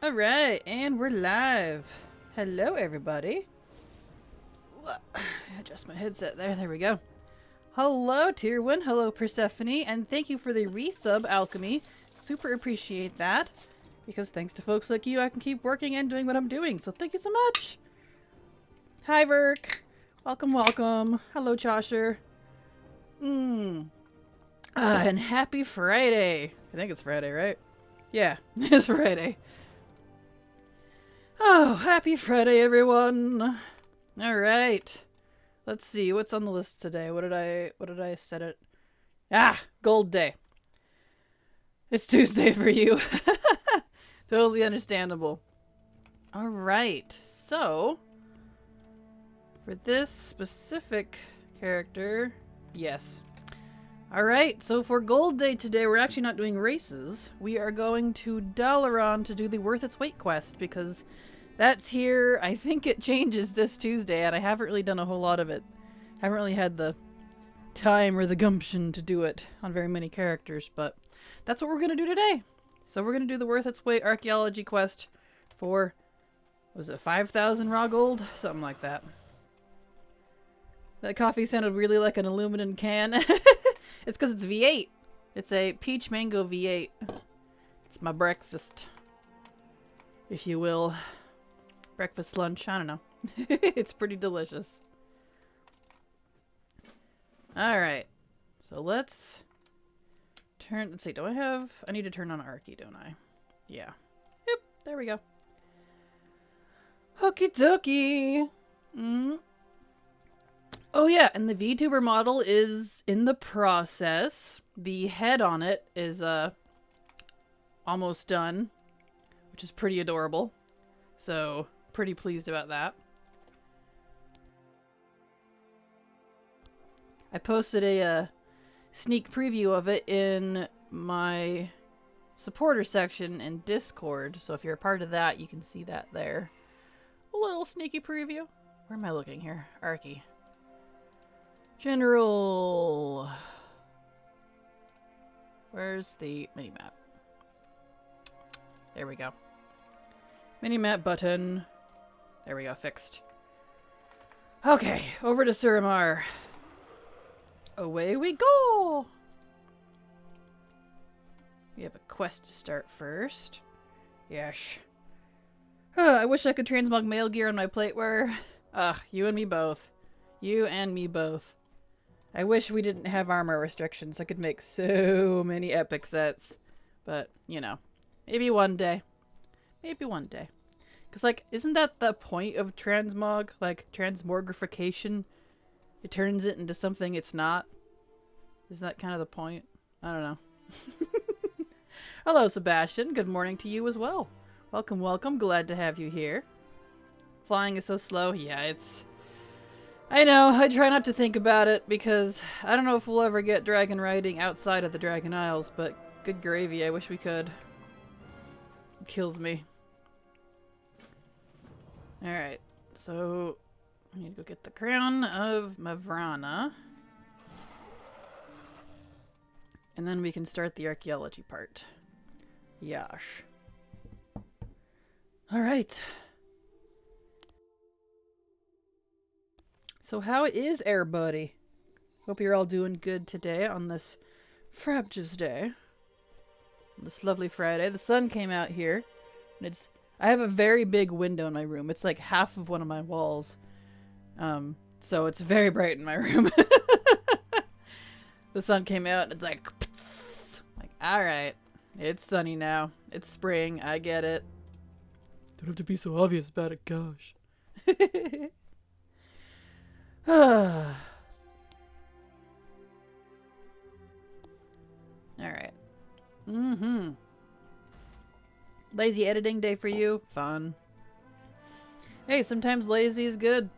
Alright, and we're live. Hello, everybody. Adjust my headset there. There we go. Hello, Tier 1. Hello, Persephone. And thank you for the resub, Alchemy. Super appreciate that. Because thanks to folks like you, I can keep working and doing what I'm doing. So thank you so much. Hi, Verk. Welcome, welcome. Hello, Chosher. And happy Friday. I think it's Friday, right? Yeah, it's Friday. Oh, happy Friday, everyone. All right. Let's see what's on the list today. What did I set it? Gold day. It's Tuesday for you. Totally understandable. All right. So, for this specific character, yes. All right. So for gold day today, we're actually not doing races. We are going to Dalaran to do the Worth Its Weight quest because that's here. I think it changes this Tuesday, and I haven't really done a whole lot of it. Haven't really had the time or the gumption to do it on very many characters, but that's what we're going to do today. So we're going to do the Worth Its Weight Archaeology quest for, was it 5,000 raw gold? Something like that. That coffee sounded really like an aluminum can. It's because it's V8. It's a peach mango V8. It's my breakfast, if you will. Breakfast, lunch, I don't know. It's pretty delicious. Alright. So let's see, I need to turn on Archie, don't I? Yeah. Yep, there we go. Okie dokie. Oh yeah, and the VTuber model is in the process. The head on it is almost done, which is pretty adorable. So, pretty pleased about that. I posted a sneak preview of it in my supporter section in Discord, so if you're a part of that, you can see that there. A little sneaky preview. Where am I looking here? Archie. General. Where's the minimap? There we go. Minimap button. There we go, fixed. Okay, over to Suramar. Away we go! We have a quest to start first. Yes. I wish I could transmog mail gear on my plateware. You and me both. You and me both. I wish we didn't have armor restrictions. I could make so many epic sets. But, you know. Maybe one day. Maybe one day. Because, like, isn't that the point of transmog? Like, transmogrification? It turns it into something it's not? Isn't that kind of the point? I don't know. Hello, Sebastian. Good morning to you as well. Welcome, welcome. Glad to have you here. Flying is so slow. Yeah, it's... I know. I try not to think about it because I don't know if we'll ever get dragon riding outside of the Dragon Isles, but good gravy. I wish we could. It kills me. Alright, so I need to go get the crown of Mavrana. And then we can start the archaeology part. Yash. Alright. So how is everybody? Hope you're all doing good today on this frabjous day. This lovely Friday. The sun came out here. And I have a very big window in my room. It's like half of one of my walls. So it's very bright in my room. The sun came out and it's like, alright. It's sunny now. It's spring. I get it. Don't have to be so obvious about it, gosh. Alright. Lazy editing day for you? Fun. Hey, sometimes lazy is good.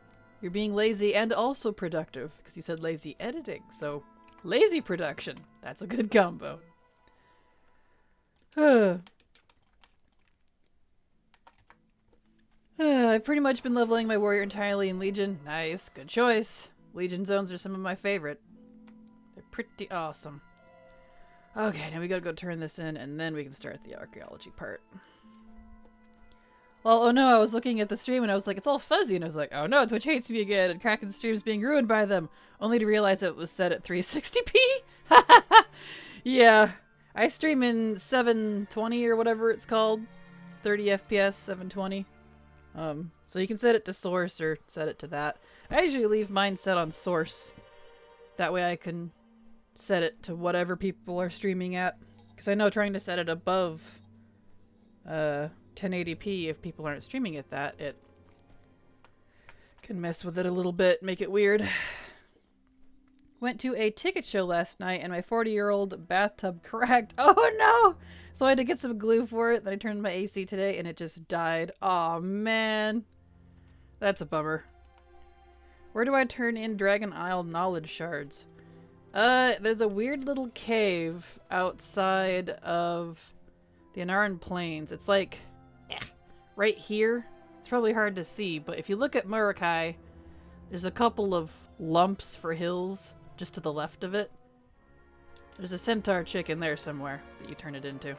You're being lazy and also productive, because you said lazy editing, so lazy production. That's a good combo. I've pretty much been leveling my warrior entirely in Legion. Nice, good choice. Legion zones are some of my favorite. They're pretty awesome. Okay, now we gotta go turn this in, and then we can start the archaeology part. Well, oh no, I was looking at the stream and I was like, it's all fuzzy, and I was like, oh no, Twitch hates me again, and Kraken's stream's being ruined by them, only to realize it was set at 360p? Yeah, I stream in 720 or whatever it's called, 30 FPS, 720. So you can set it to source or set it to that. I usually leave mine set on source. That way I can set it to whatever people are streaming at. Because I know trying to set it above 1080p if people aren't streaming at that, it can mess with it a little bit, make it weird. Went to a ticket show last night and my 40-year-old bathtub cracked. Oh no! So I had to get some glue for it. Then I turned my AC today and it just died. Aw, man. That's a bummer. Where do I turn in Dragon Isle knowledge shards? There's a weird little cave outside of the Anaran Plains. It's like right here. It's probably hard to see, but if you look at Murakai, there's a couple of lumps for hills just to the left of it. There's a centaur chicken there somewhere that you turn it into.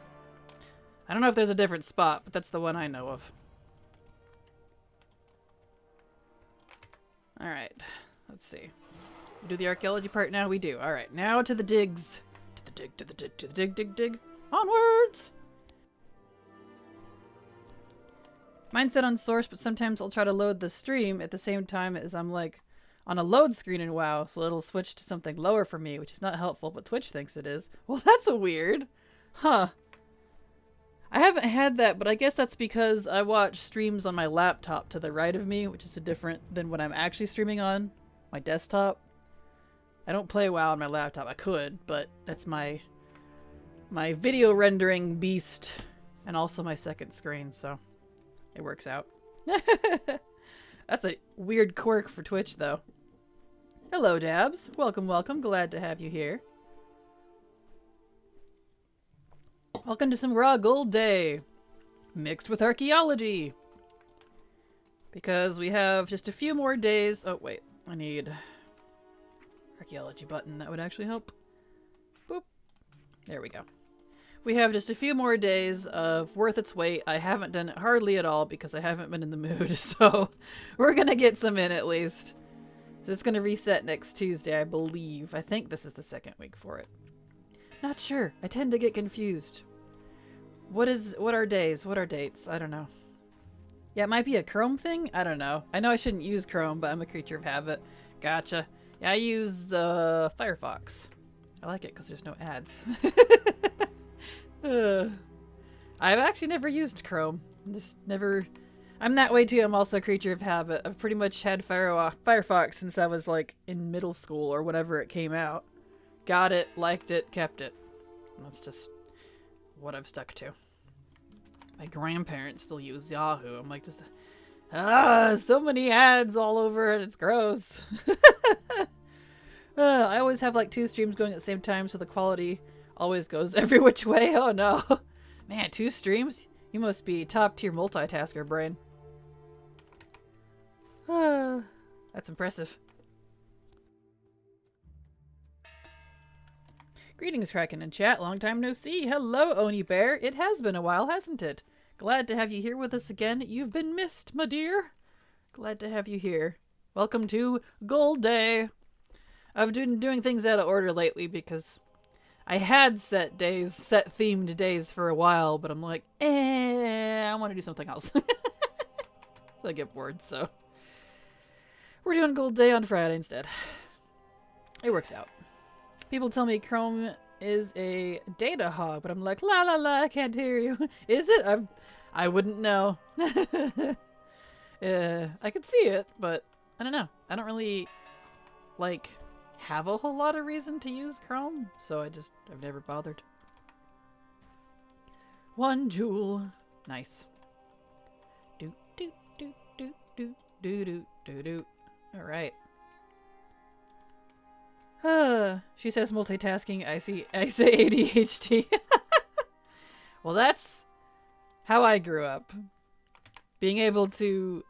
I don't know if there's a different spot, but that's the one I know of. Alright, let's see. We do the archaeology part now? We do. Alright, now to the digs. To the dig, to the dig, to the dig, dig, dig. Onwards! Mine's set on source, but sometimes I'll try to load the stream at the same time as I'm like on a load screen in WoW, so it'll switch to something lower for me, which is not helpful, but Twitch thinks it is. Well, that's a weird. Huh. I haven't had that, but I guess that's because I watch streams on my laptop to the right of me, which is different than when I'm actually streaming on my desktop. I don't play WoW on my laptop. I could, but that's my video rendering beast and also my second screen, so it works out. That's a weird quirk for Twitch, though. Hello, Dabs. Welcome, welcome. Glad to have you here. Welcome to some Raw Gold Day, mixed with Archaeology. Because we have just a few more days. Oh, wait. I need Archaeology button. That would actually help. Boop. There we go. We have just a few more days of worth its weight. I haven't done it hardly at all because I haven't been in the mood, so we're going to get some in at least. So it's going to reset next Tuesday, I believe. I think this is the second week for it. Not sure. I tend to get confused. What are days? What are dates? I don't know. Yeah, it might be a Chrome thing? I don't know. I know I shouldn't use Chrome, but I'm a creature of habit. Gotcha. Yeah, I use Firefox. I like it because there's no ads. I've actually never used Chrome. I'm that way too. I'm also a creature of habit. I've pretty much had Firefox since I was like in middle school or whenever it came out. Got it, liked it, kept it. And that's just what I've stuck to. My grandparents still use Yahoo. I'm like, so many ads all over it. It's gross. I always have like 2 streams going at the same time, so the quality always goes every which way. Oh no. Man, 2 streams? You must be top tier multitasker, brain. That's impressive. Greetings, Kraken in chat. Long time no see. Hello, Oni Bear. It has been a while, hasn't it? Glad to have you here with us again. You've been missed, my dear. Glad to have you here. Welcome to Gold Day. I've been doing things out of order lately because I had set themed days for a while, but I'm like, I want to do something else. So I get bored, so we're doing Gold Day on Friday instead. It works out. People tell me Chrome is a data hog, but I'm like, la la la, I can't hear you. Is it? I wouldn't know. I could see it, but I don't know. I don't really, like, have a whole lot of reason to use Chrome, so I've never bothered. 1 jewel. Nice. Do do do do do do do do do. All right. She says multitasking. I say ADHD. Well, that's how I grew up. Being able to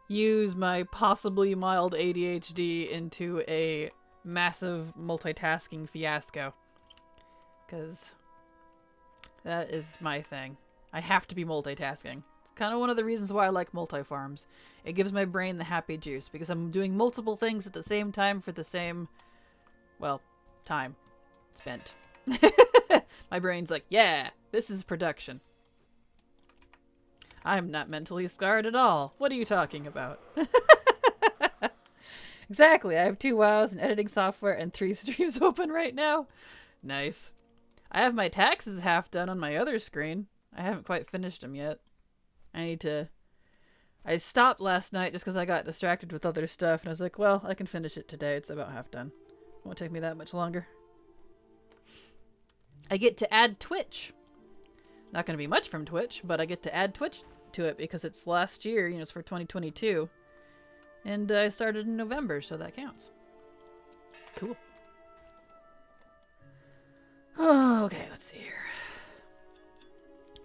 use my possibly mild ADHD into a massive multitasking fiasco. Because that is my thing. I have to be multitasking. kind of one of the reasons why I like multi-farms. It gives my brain the happy juice because I'm doing multiple things at the same time for the same, well, time spent. My brain's like, yeah, this is production. I'm not mentally scarred at all. What are you talking about? Exactly. I have 2 WoWs, and editing software, and 3 streams open right now. Nice. I have my taxes half done on my other screen. I haven't quite finished them yet. I stopped last night just because I got distracted with other stuff, and I was like, well, I can finish it today. It's about half done. Won't take me that much longer. I get to add Twitch. Not going to be much from Twitch, but I get to add Twitch to it because it's last year, you know, it's for 2022. And I started in November, so that counts. Cool. Oh, okay, let's see here.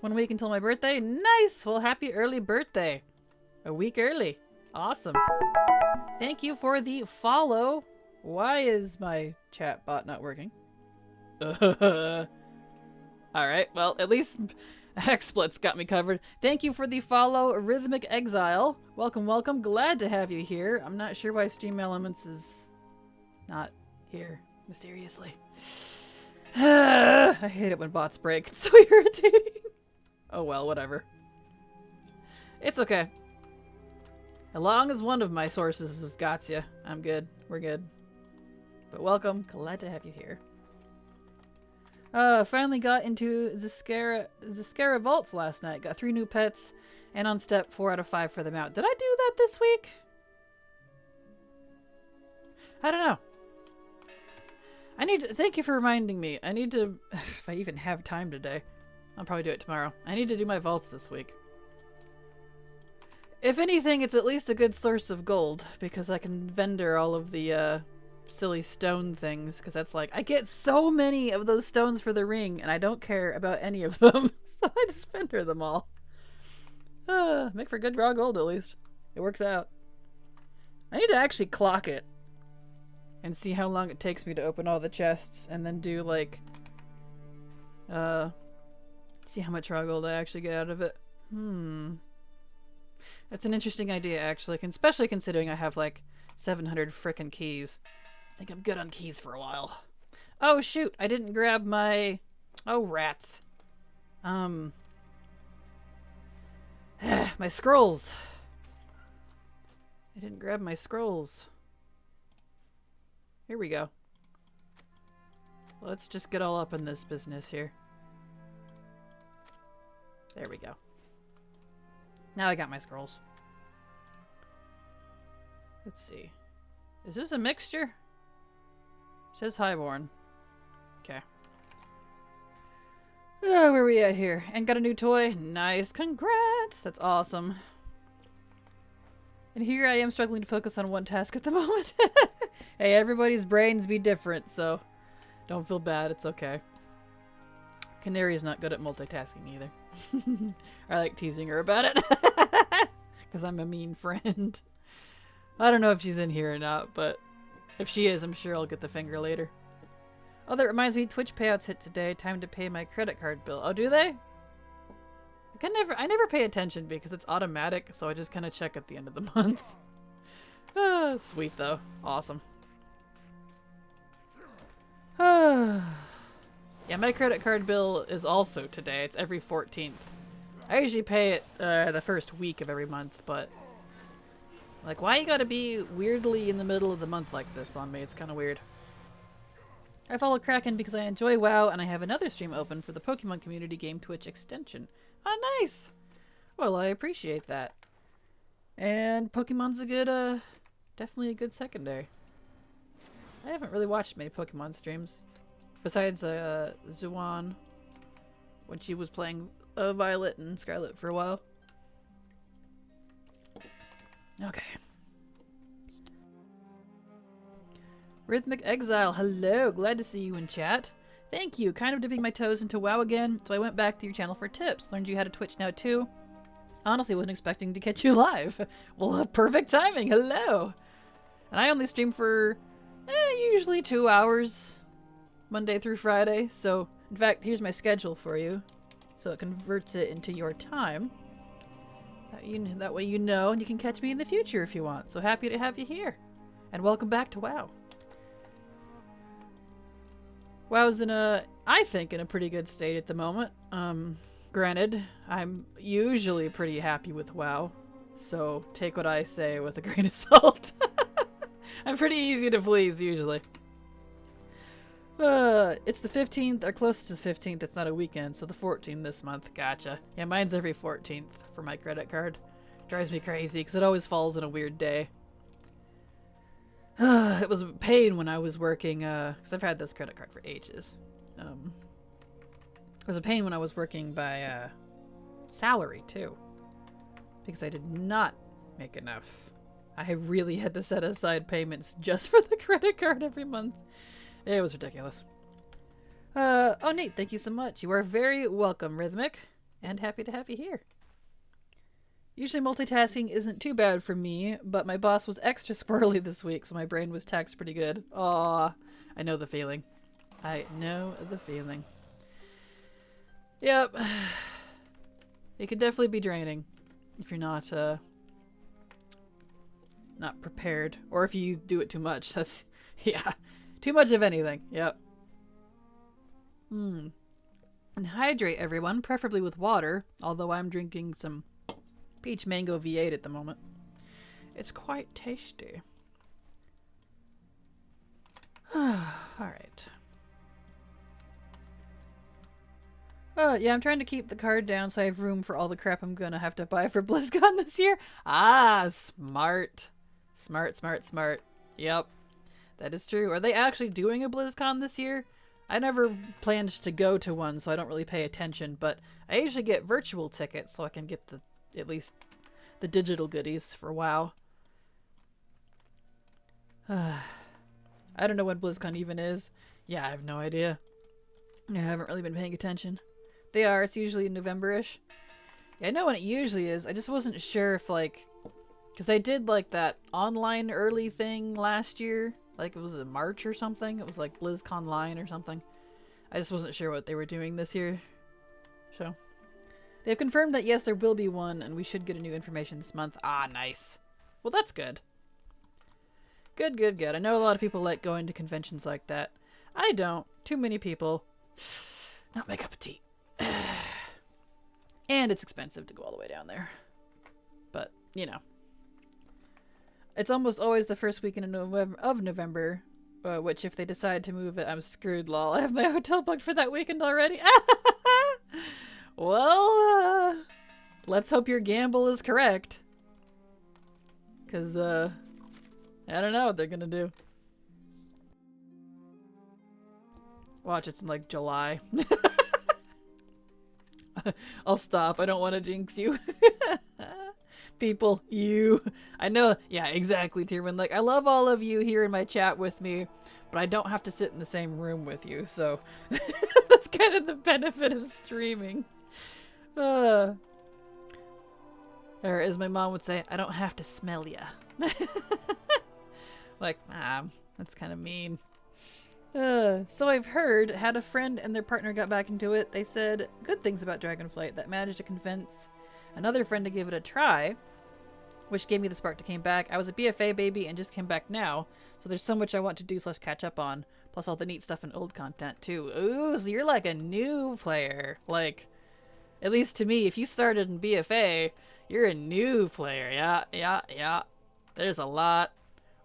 1 week until my birthday? Nice! Well, happy early birthday. A week early. Awesome. Thank you for the follow. Why is my chat bot not working? Alright, well, at least XSplit's got me covered. Thank you for the follow, Rhythmic Exile. Welcome, welcome. Glad to have you here. I'm not sure why Stream Elements is not here, mysteriously. I hate it when bots break. It's so irritating. Oh well, whatever. It's okay. As long as one of my sources has got you, I'm good. We're good. But welcome. Glad to have you here. Finally got into Ziscara Vaults last night. Got 3 new pets, and on step 4 out of 5 for the mount. Did I do that this week? I don't know. I need to, thank you for reminding me. I need to, if I even have time today, I'll probably do it tomorrow. I need to do my vaults this week. If anything, it's at least a good source of gold, because I can vendor all of the, silly stone things, because that's like, I get so many of those stones for the ring, and I don't care about any of them, so I just vendor them all. Make for good raw gold, at least. It works out. I need to actually clock it, and see how long it takes me to open all the chests, and then do, like, see how much raw gold I actually get out of it. That's an interesting idea, actually, especially considering I have, like, 700 frickin' keys. I think I'm good on keys for a while. Oh, shoot! I didn't grab my... Oh, rats. My scrolls. I didn't grab my scrolls. Here we go. Let's just get all up in this business here. There we go. Now I got my scrolls. Let's see. Is this a mixture? It says highborn. Okay. Oh, where are we at here? And got a new toy. Nice. Congrats! That's awesome. And here I am struggling to focus on one task at the moment. Hey, everybody's brains be different, so don't feel bad. It's okay. Canary's not good at multitasking either. I like teasing her about it. Because I'm a mean friend. I don't know if she's in here or not, but if she is, I'm sure I'll get the finger later. Oh, that reminds me, Twitch payouts hit today. Time to pay my credit card bill. Oh, do they? I never pay attention because it's automatic, so I just kind of check at the end of the month. Ah, sweet though. Awesome. Yeah, my credit card bill is also today. It's every 14th. I usually pay it the first week of every month, but like, why you gotta be weirdly in the middle of the month like this on me? It's kind of weird. I follow Kraken because I enjoy WoW, and I have another stream open for the Pokemon community game Twitch extension. Oh, nice! Well, I appreciate that. And Pokemon's a good, definitely a good secondary. I haven't really watched many Pokemon streams. Besides, Zuan, when she was playing Violet and Scarlet for a while. Okay. Rhythmic Exile, hello! Glad to see you in chat. Thank you! Kind of dipping my toes into WoW again, so I went back to your channel for tips. Learned you had a Twitch now too. Honestly, wasn't expecting to catch you live. Well, perfect timing, hello! And I only stream for, usually 2 hours. Monday through Friday, so in fact, here's my schedule for you. So it converts it into your time. That way you know, and you can catch me in the future if you want. So happy to have you here. And welcome back to WoW. WoW's I think, in a pretty good state at the moment. Granted, I'm usually pretty happy with WoW, so take what I say with a grain of salt. I'm pretty easy to please, usually. It's the 15th, or close to the 15th. It's not a weekend, so the 14th this month. Gotcha. Yeah, mine's every 14th for my credit card. Drives me crazy, because it always falls in a weird day. It was a pain when I was working, because I've had this credit card for ages. It was a pain when I was working by, salary, too. Because I did not make enough. I really had to set aside payments just for the credit card every month. It was ridiculous. Oh, Nate, thank you so much. You are very welcome, Rhythmic, and happy to have you here. Usually multitasking isn't too bad for me, but my boss was extra squirrely this week, so my brain was taxed pretty good. Aw, I know the feeling. I know the feeling. Yep. It can definitely be draining if you're not prepared, or if you do it too much. That's, yeah, too much of anything. Yep. And hydrate, everyone, preferably with water, although I'm drinking some peach mango V8 at the moment. It's quite tasty. Alright. Yeah, I'm trying to keep the card down so I have room for all the crap I'm gonna have to buy for BlizzCon this year. Ah, smart. Smart, smart, smart. Yep. That is true. Are they actually doing a BlizzCon this year? I never planned to go to one, so I don't really pay attention, but I usually get virtual tickets so I can get at least the digital goodies for WoW. I don't know when BlizzCon even is. Yeah, I have no idea. I haven't really been paying attention. They are. It's usually November-ish. Yeah, I know when it usually is. I just wasn't sure if, like... Because they did, like, that online early thing last year. Like, it was in March or something. It was, like, BlizzCon Line or something. I just wasn't sure what they were doing this year. So... They've confirmed that, yes, there will be one, and we should get a new information this month. Ah, nice. Well, that's good. Good, good, good. I know a lot of people like going to conventions like that. I don't. Too many people. Not my cup of tea. And it's expensive to go all the way down there. But, you know. It's almost always the first weekend of November, which if they decide to move it, I'm screwed, lol. I have my hotel booked for that weekend already. Well, let's hope your gamble is correct. Because, I don't know what they're gonna do. Watch, it's in, like, July. I'll stop. I don't want to jinx you. People, you. I know. Yeah, exactly, Tierman. Like, I love all of you here in my chat with me, but I don't have to sit in the same room with you, so that's kind of the benefit of streaming. Or as my mom would say, I don't have to smell ya. Like, that's kind of mean. So I've heard, had a friend and their partner got back into it. They said good things about Dragonflight, that managed to convince another friend to give it a try, which gave me the spark to came back. I was a BFA baby and just came back now, so there's so much I want to do / catch up on, plus all the neat stuff and old content too. Ooh, so you're like a new player. Like, at least to me, if you started in BFA, you're a new player. Yeah. There's a lot.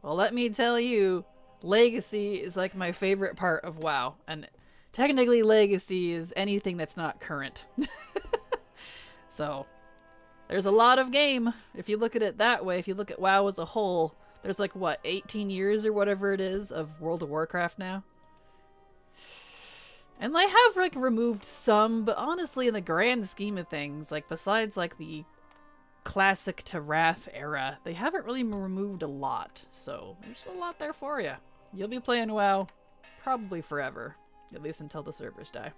Well, let me tell you, Legacy is like my favorite part of WoW, and technically Legacy is anything that's not current. So, there's a lot of game, if you look at it that way. If you look at WoW as a whole, there's like, what, 18 years or whatever it is of World of Warcraft now? And I have, like, removed some, but honestly, in the grand scheme of things, like, besides, like, the Classic to Wrath era, they haven't really removed a lot, so there's a lot there for you. You'll be playing WoW probably forever, at least until the servers die.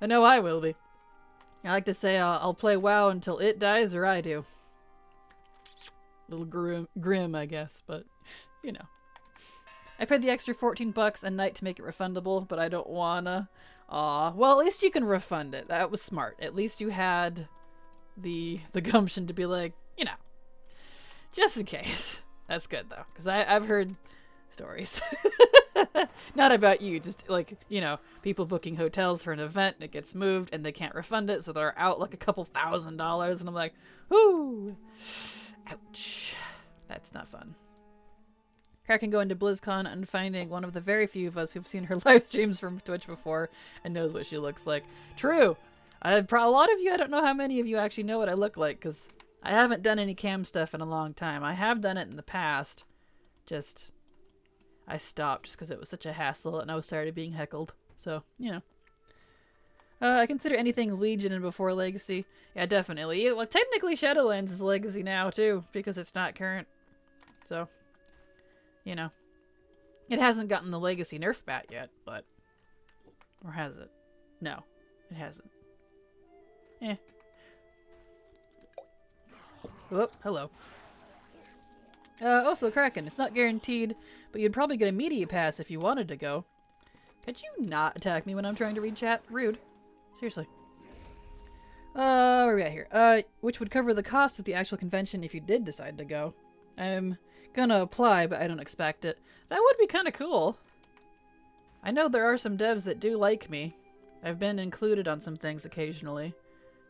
I know I will be. I like to say I'll play WoW until it dies or I do. A little grim, I guess, but, you know. I paid the extra $14 a night to make it refundable, but I don't wanna. Aw, well, at least you can refund it. That was smart. At least you had the gumption to be like, you know, just in case. That's good though, because I've heard stories. Not about you, just like, you know, people booking hotels for an event and it gets moved and they can't refund it, so they're out like a couple $1,000s, and I'm like, whoo, ouch. That's not fun. Kraken going to BlizzCon and finding one of the very few of us who've seen her live streams from Twitch before and knows what she looks like. True. A lot of you, I don't know how many of you actually know what I look like, because I haven't done any cam stuff in a long time. I have done it in the past. Just, I stopped just because it was such a hassle and I was tired of being heckled. So, you know. I consider anything Legion and before Legacy. Yeah, definitely. Well, technically Shadowlands is Legacy now, too, because it's not current. So, you know. It hasn't gotten the Legacy nerf bat yet, but... Or has it? No, it hasn't. Eh. Whoop, hello. Also, Kraken, it's not guaranteed, but you'd probably get a media pass if you wanted to go. Could you not attack me when I'm trying to read chat? Rude. Seriously. Where are we at here? Which would cover the cost of the actual convention if you did decide to go. I'm gonna apply, but I don't expect it. That would be kind of cool. I know there are some devs that do like me. I've been included on some things occasionally.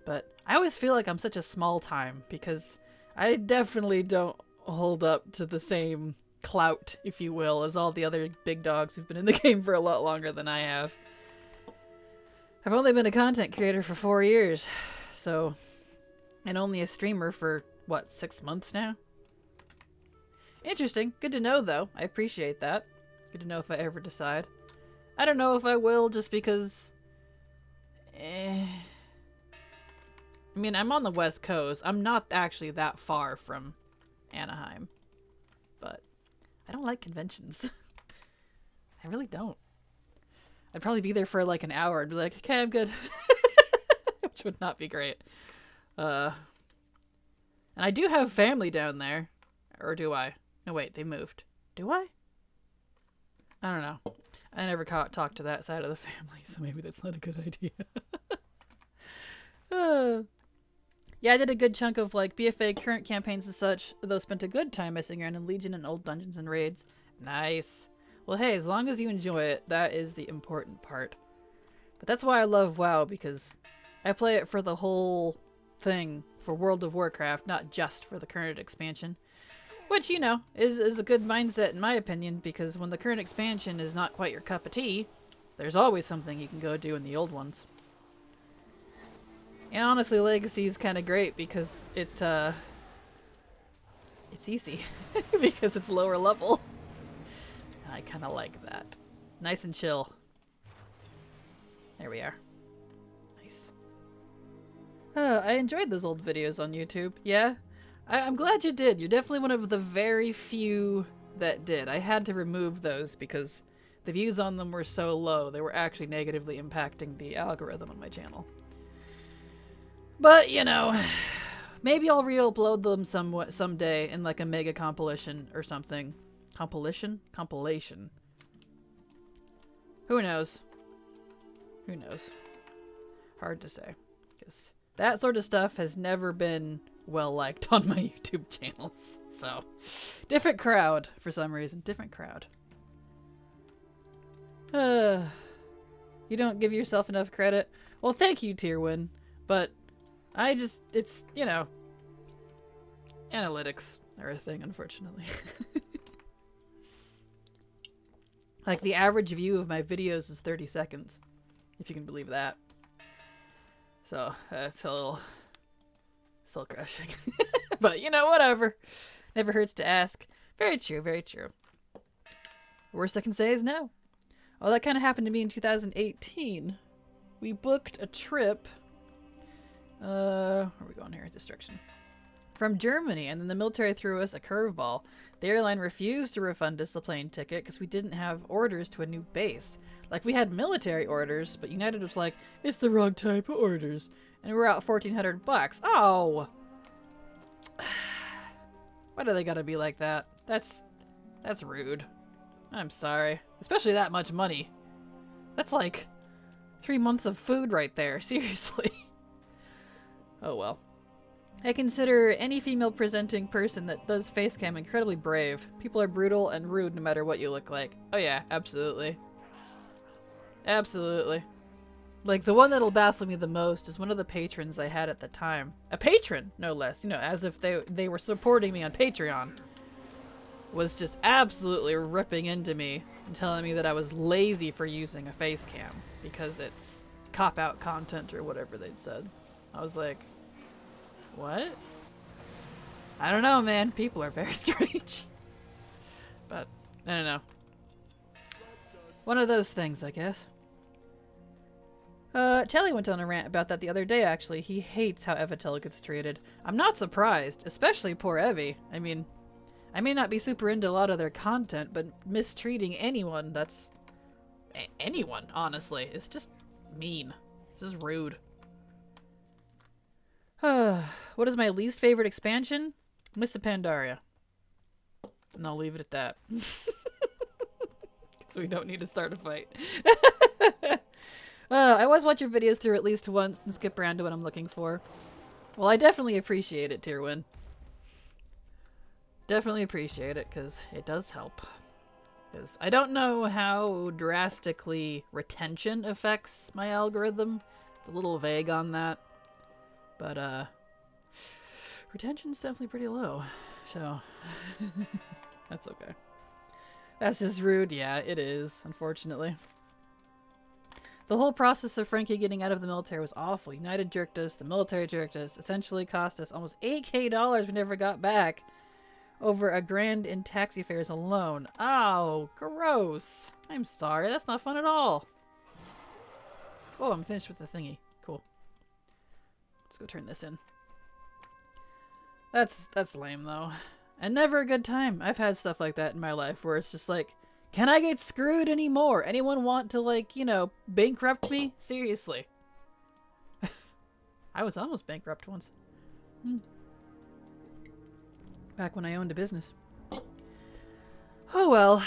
But I always feel like I'm such a small time, because I definitely don't hold up to the same clout, if you will, as all the other big dogs who've been in the game for a lot longer than I have. I've only been a content creator for 4 years, so, and only a streamer for, what, 6 months now? Interesting. Good to know, though. I appreciate that. Good to know if I ever decide. I don't know if I will, just because... I mean, I'm on the West Coast. I'm not actually that far from Anaheim. But I don't like conventions. I really don't. I'd probably be there for like an hour and be like, okay, I'm good. Which would not be great. And I do have family down there. Or do I? No, wait, they moved. Do I? I don't know. I never talked to that side of the family, so maybe that's not a good idea. Yeah, I did a good chunk of like BFA current campaigns and such, though spent a good time messing around in Legion and old dungeons and raids. Nice. Well, hey, as long as you enjoy it, that is the important part. But that's why I love WoW, because I play it for the whole thing for World of Warcraft, not just for the current expansion. Which, you know, is a good mindset in my opinion, because when the current expansion is not quite your cup of tea, there's always something you can go do in the old ones. And honestly, Legacy is kind of great because it's easy. Because it's lower level. And I kind of like that. Nice and chill. There we are. Nice. I enjoyed those old videos on YouTube. Yeah? I'm glad you did. You're definitely one of the very few that did. I had to remove those because the views on them were so low. They were actually negatively impacting the algorithm on my channel. But, you know, maybe I'll re-upload them someday in like a mega compilation or something. Compilation? Compilation. Who knows? Who knows? Hard to say. Because that sort of stuff has never been well liked on my YouTube channels. So, different crowd for some reason. Different crowd. You don't give yourself enough credit? Well, thank you, Tierwin. But it's, you know, analytics are a thing, unfortunately. Like, the average view of my videos is 30 seconds, if you can believe that. So, it's a little soul crushing. But, you know, whatever. Never hurts to ask. Very true, very true. The worst I can say is no. Oh, that kind of happened to me in 2018. We booked a trip. Where are we going here? Destruction. From Germany, and then the military threw us a curveball. The airline refused to refund us the plane ticket because we didn't have orders to a new base. Like, we had military orders, but United was like, it's the wrong type of orders. And we're out $1,400. Oh! Why do they gotta be like that? That's rude. I'm sorry. Especially that much money. That's like 3 months of food right there. Seriously. Oh well. I consider any female presenting person that does face cam incredibly brave. People are brutal and rude no matter what you look like. Oh yeah, absolutely. Absolutely. Like, the one that'll baffle me the most is one of the patrons I had at the time. A patron, no less. You know, as if they were supporting me on Patreon. Was just absolutely ripping into me and telling me that I was lazy for using a face cam because it's cop-out content or whatever they'd said. I was like, what? I don't know, man. People are very strange. But, I don't know. One of those things, I guess. Telly went on a rant about that the other day, actually. He hates how Evitel gets treated. I'm not surprised, especially poor Evie. I mean, I may not be super into a lot of their content, but mistreating anyone that's... anyone, honestly, is just mean. It's just rude. What is my least favorite expansion? Mists of Pandaria. And I'll leave it at that. Because we don't need to start a fight. I always watch your videos through at least once and skip around to what I'm looking for. Well, I definitely appreciate it, Tierwin. Definitely appreciate it, because it does help. Because I don't know how drastically retention affects my algorithm. It's a little vague on that. But, retention's definitely pretty low. So, that's okay. That's just rude. Yeah, it is, unfortunately. The whole process of Frankie getting out of the military was awful. United jerked us, the military jerked us, essentially cost us almost $8,000 we never got back. Over $1,000 in taxi fares alone. Oh, gross. I'm sorry, that's not fun at all. Oh, I'm finished with the thingy. Cool. Let's go turn this in. That's lame though. And never a good time. I've had stuff like that in my life where it's just like, can I get screwed anymore? Anyone want to, like, you know, bankrupt me? Seriously. I was almost bankrupt once. Back when I owned a business. Oh well.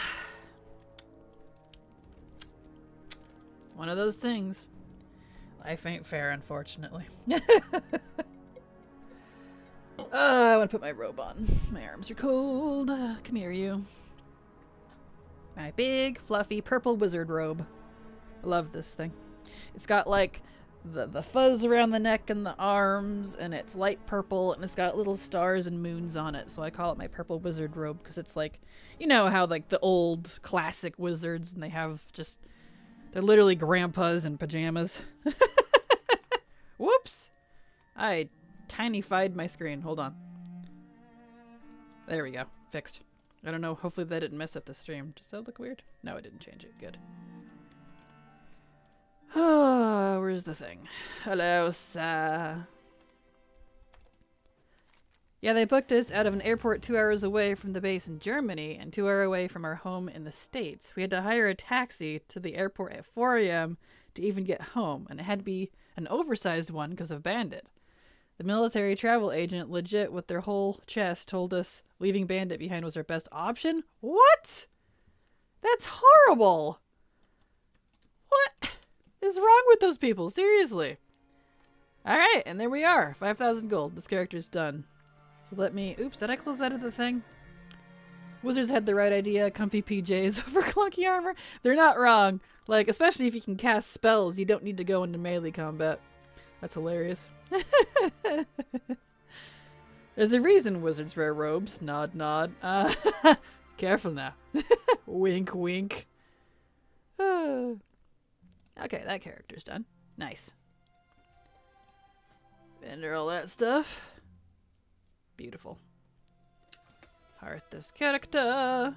One of those things. Life ain't fair, unfortunately. I want to put my robe on. My arms are cold. Come here, you. My big, fluffy, purple wizard robe. I love this thing. It's got, like, the fuzz around the neck and the arms, and it's light purple, and it's got little stars and moons on it, so I call it my purple wizard robe, because it's like, you know how, like, the old classic wizards, and they have just, they're literally grandpas in pajamas. Whoops! I tiny-fied my screen. Hold on. There we go. Fixed. I don't know. Hopefully that didn't mess up the stream. Does that look weird? No, it didn't change it. Good. Oh, where's the thing? Hello, sir. Yeah, they booked us out of an airport 2 hours away from the base in Germany and 2 hours away from our home in the States. We had to hire a taxi to the airport at 4 a.m. to even get home, and it had to be an oversized one because of Bandit. The military travel agent, legit with their whole chest, told us leaving Bandit behind was our best option? What? That's horrible! What is wrong with those people? Seriously. Alright, and there we are. 5,000 gold. This character's done. So let me... Oops, did I close out of the thing? Wizards had the right idea. Comfy PJs over clunky armor. They're not wrong. Like, especially if you can cast spells, you don't need to go into melee combat. That's hilarious. There's a reason wizards wear robes. Nod, nod. Careful now. Wink, wink. Okay, that character's done. Nice. Render all that stuff. Beautiful. Heart this character.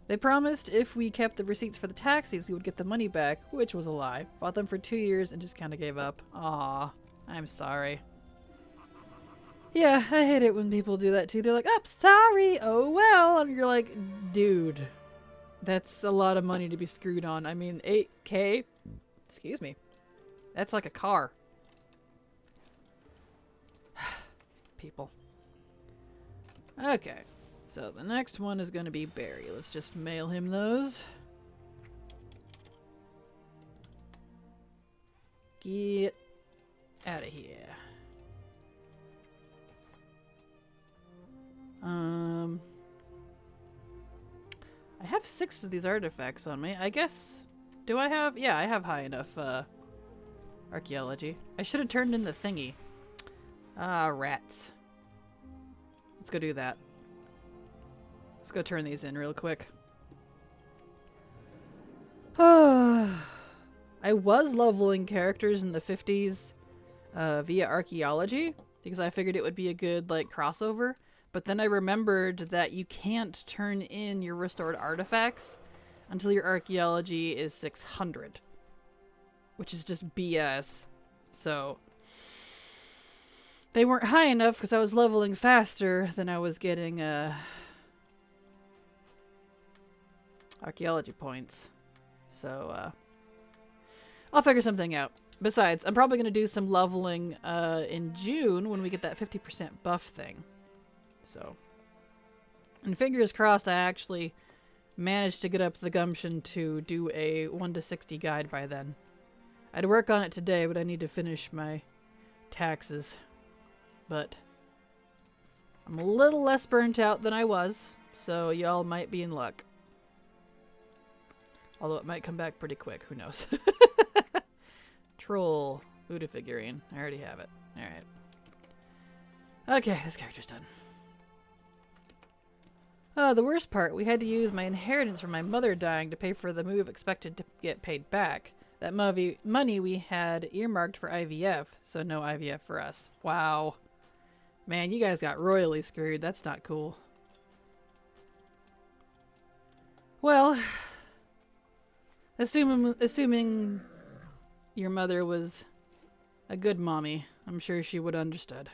They promised if we kept the receipts for the taxis, we would get the money back, which was a lie. Bought them for 2 years and just kind of gave up. Aw, I'm sorry. Yeah, I hate it when people do that too. They're like, oh, sorry, oh well. And you're like, dude, that's a lot of money to be screwed on. I mean, 8K? Excuse me. That's like a car. People. Okay. So the next one is going to be Barry. Let's just mail him those. Get out of here. I have 6 of these artifacts on me. I guess... Do I have... Yeah, I have high enough, archaeology. I should have turned in the thingy. Ah, rats. Let's go do that. Let's go turn these in real quick. I was leveling characters in the 50s via archaeology because I figured it would be a good, like, crossover. But then I remembered that you can't turn in your restored artifacts until your archaeology is 600. Which is just BS. So, they weren't high enough because I was leveling faster than I was getting archaeology points. So, I'll figure something out. Besides, I'm probably going to do some leveling in June when we get that 50% buff thing. So, and fingers crossed I actually managed to get up the gumption to do a 1 to 60 guide by then. I'd work on it today, but I need to finish my taxes. But I'm a little less burnt out than I was, so y'all might be in luck. Although it might come back pretty quick, who knows. Troll Buddha figurine. I already have it. Alright. Okay, this character's done. The worst part, we had to use my inheritance from my mother dying to pay for the move expected to get paid back. That money we had earmarked for IVF, so no IVF for us. Wow. Man, you guys got royally screwed. That's not cool. Well, assuming your mother was a good mommy, I'm sure she would have understood.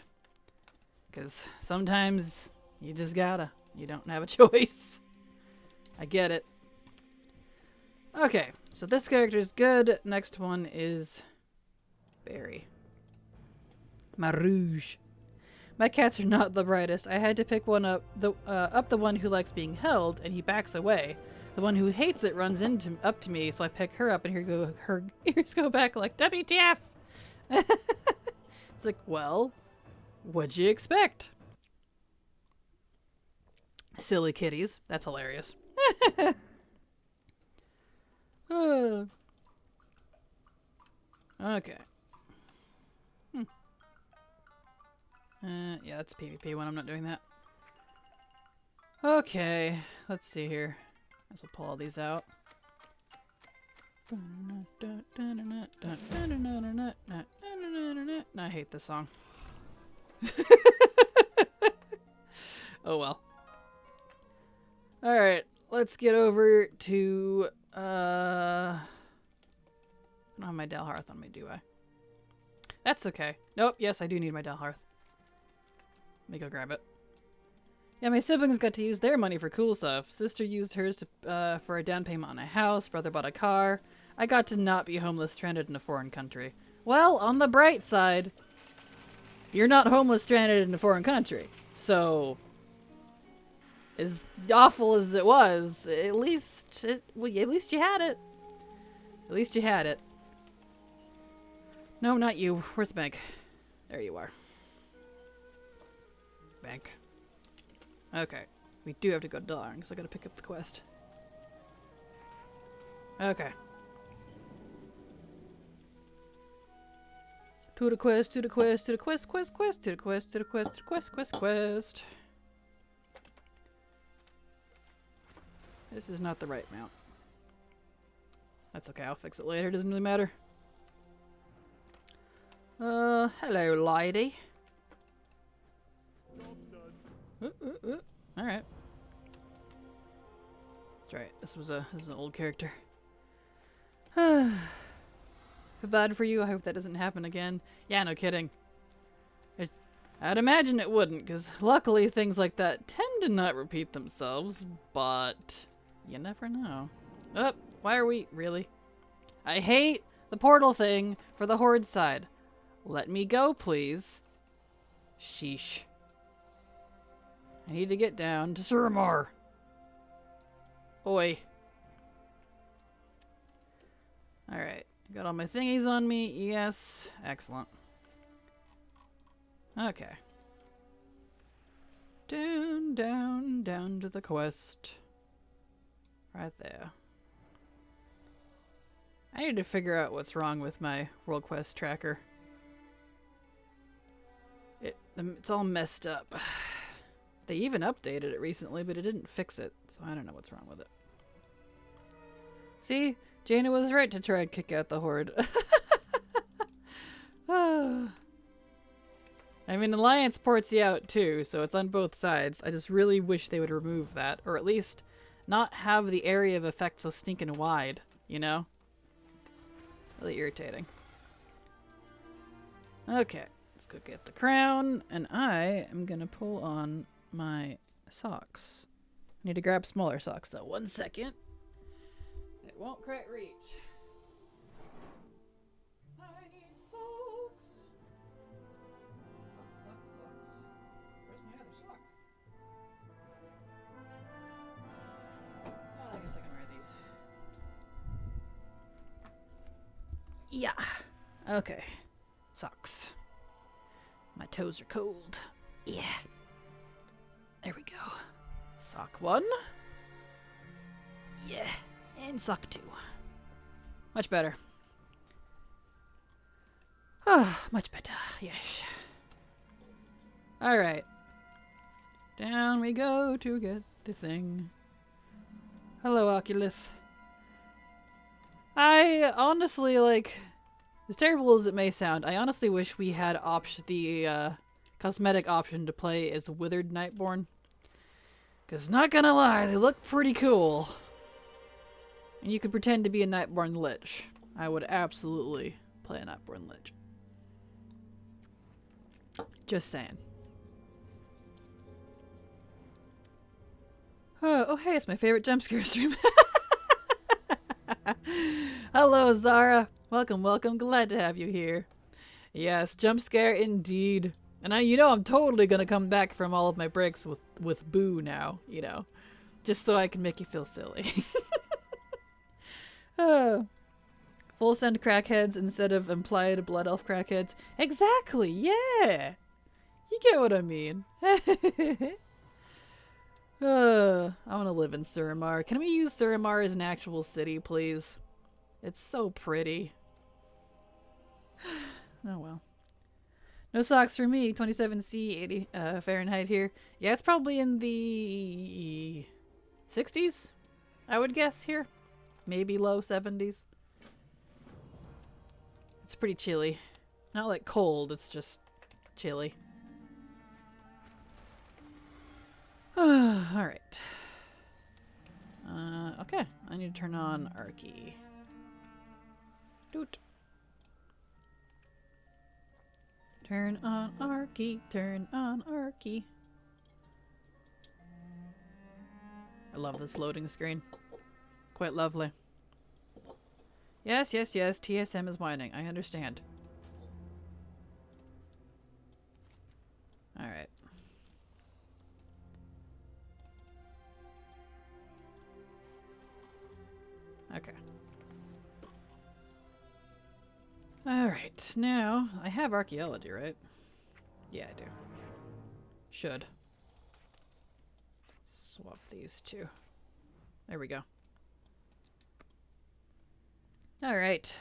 Because sometimes you just gotta. You don't have a choice. I get it. Okay, so this character's good. Next one is Barry. Marouge. My cats are not the brightest. I had to pick one up the one who likes being held, and he backs away. The one who hates it runs up to me, so I pick her up, and her ears go back like, WTF! It's like, well, what'd you expect? Silly kitties. That's hilarious. Okay. Yeah, that's a PvP one. I'm not doing that. Okay. Let's see here. Guess we'll pull all these out. I hate this song. Oh well. Alright, let's get over to, I don't have my Dalhearth on me, do I? That's okay. Nope, yes, I do need my Dalhearth. Let me go grab it. Yeah, my siblings got to use their money for cool stuff. Sister used hers to, for a down payment on a house. Brother bought a car. I got to not be homeless stranded in a foreign country. Well, on the bright side, you're not homeless stranded in a foreign country. So, as awful as it was, at least you had it. At least you had it. No, not you. Where's the bank? There you are. Bank. Okay. We do have to go to Darn, because I gotta pick up the quest. Okay. To the quest, to the quest, to the quest, quest, quest, to the quest, to the quest, to the quest, quest, quest. This is not the right mount. That's okay, I'll fix it later, doesn't really matter. Hello, lady. Alright. That's right, this is an old character. Feel bad for you, I hope that doesn't happen again. Yeah, no kidding. I'd imagine it wouldn't, because luckily things like that tend to not repeat themselves, but you never know. Oh, why are we... Really? I hate the portal thing for the Horde side. Let me go, please. Sheesh. I need to get down to Suramar. Oi. Alright. Got all my thingies on me. Yes. Excellent. Okay. Down, down, down to the quest. Right there. I need to figure out what's wrong with my World Quest tracker. It's all messed up. They even updated it recently, but it didn't fix it, so I don't know what's wrong with it. See? Jaina was right to try and kick out the Horde. I mean, Alliance ports you out too, so it's on both sides. I just really wish they would remove that, or at least not have the area of effect so stinking wide, you know? Really irritating. Okay, let's go get the crown, and I am gonna pull on my socks. I need to grab smaller socks though. 1 second. It won't quite reach. I need socks. Socks. Where's my other sock? Oh, I guess I can wear these. Yeah. Okay. Socks. My toes are cold. Yeah. There we go. Sock 1. Yeah. And sock 2. Much better. Ah, much better. Yes. Alright. Down we go to get the thing. Hello, Oculus. I honestly, like, as terrible as it may sound, I honestly wish we had the cosmetic option to play as Withered Nightborn. Because, not gonna lie, they look pretty cool. And you could pretend to be a Nightborn Lich. I would absolutely play a Nightborn Lich. Just saying. Oh, hey, it's my favorite jump scare stream. Hello, Zara. Welcome, welcome. Glad to have you here. Yes, jump scare indeed. And I'm totally gonna come back from all of my breaks with Boo now, just so I can make you feel silly. Full send crackheads instead of implied blood elf crackheads. Exactly, yeah. You get what I mean. I want to live in Suramar. Can we use Suramar as an actual city, please? It's so pretty. Oh well. No socks for me. 27C, 80 Fahrenheit here. Yeah, it's probably in the 60s, I would guess here. Maybe low 70s. It's pretty chilly. Not like cold, it's just chilly. Alright. Okay, I need to turn on Archie. Doot. Turn on Archie, turn on Archie. I love this loading screen. Quite lovely. Yes, yes, yes, TSM is whining. I understand. Alright. Okay. Alright, now, I have archaeology, right? Yeah, I do. Should. Swap these two. There we go. Alright.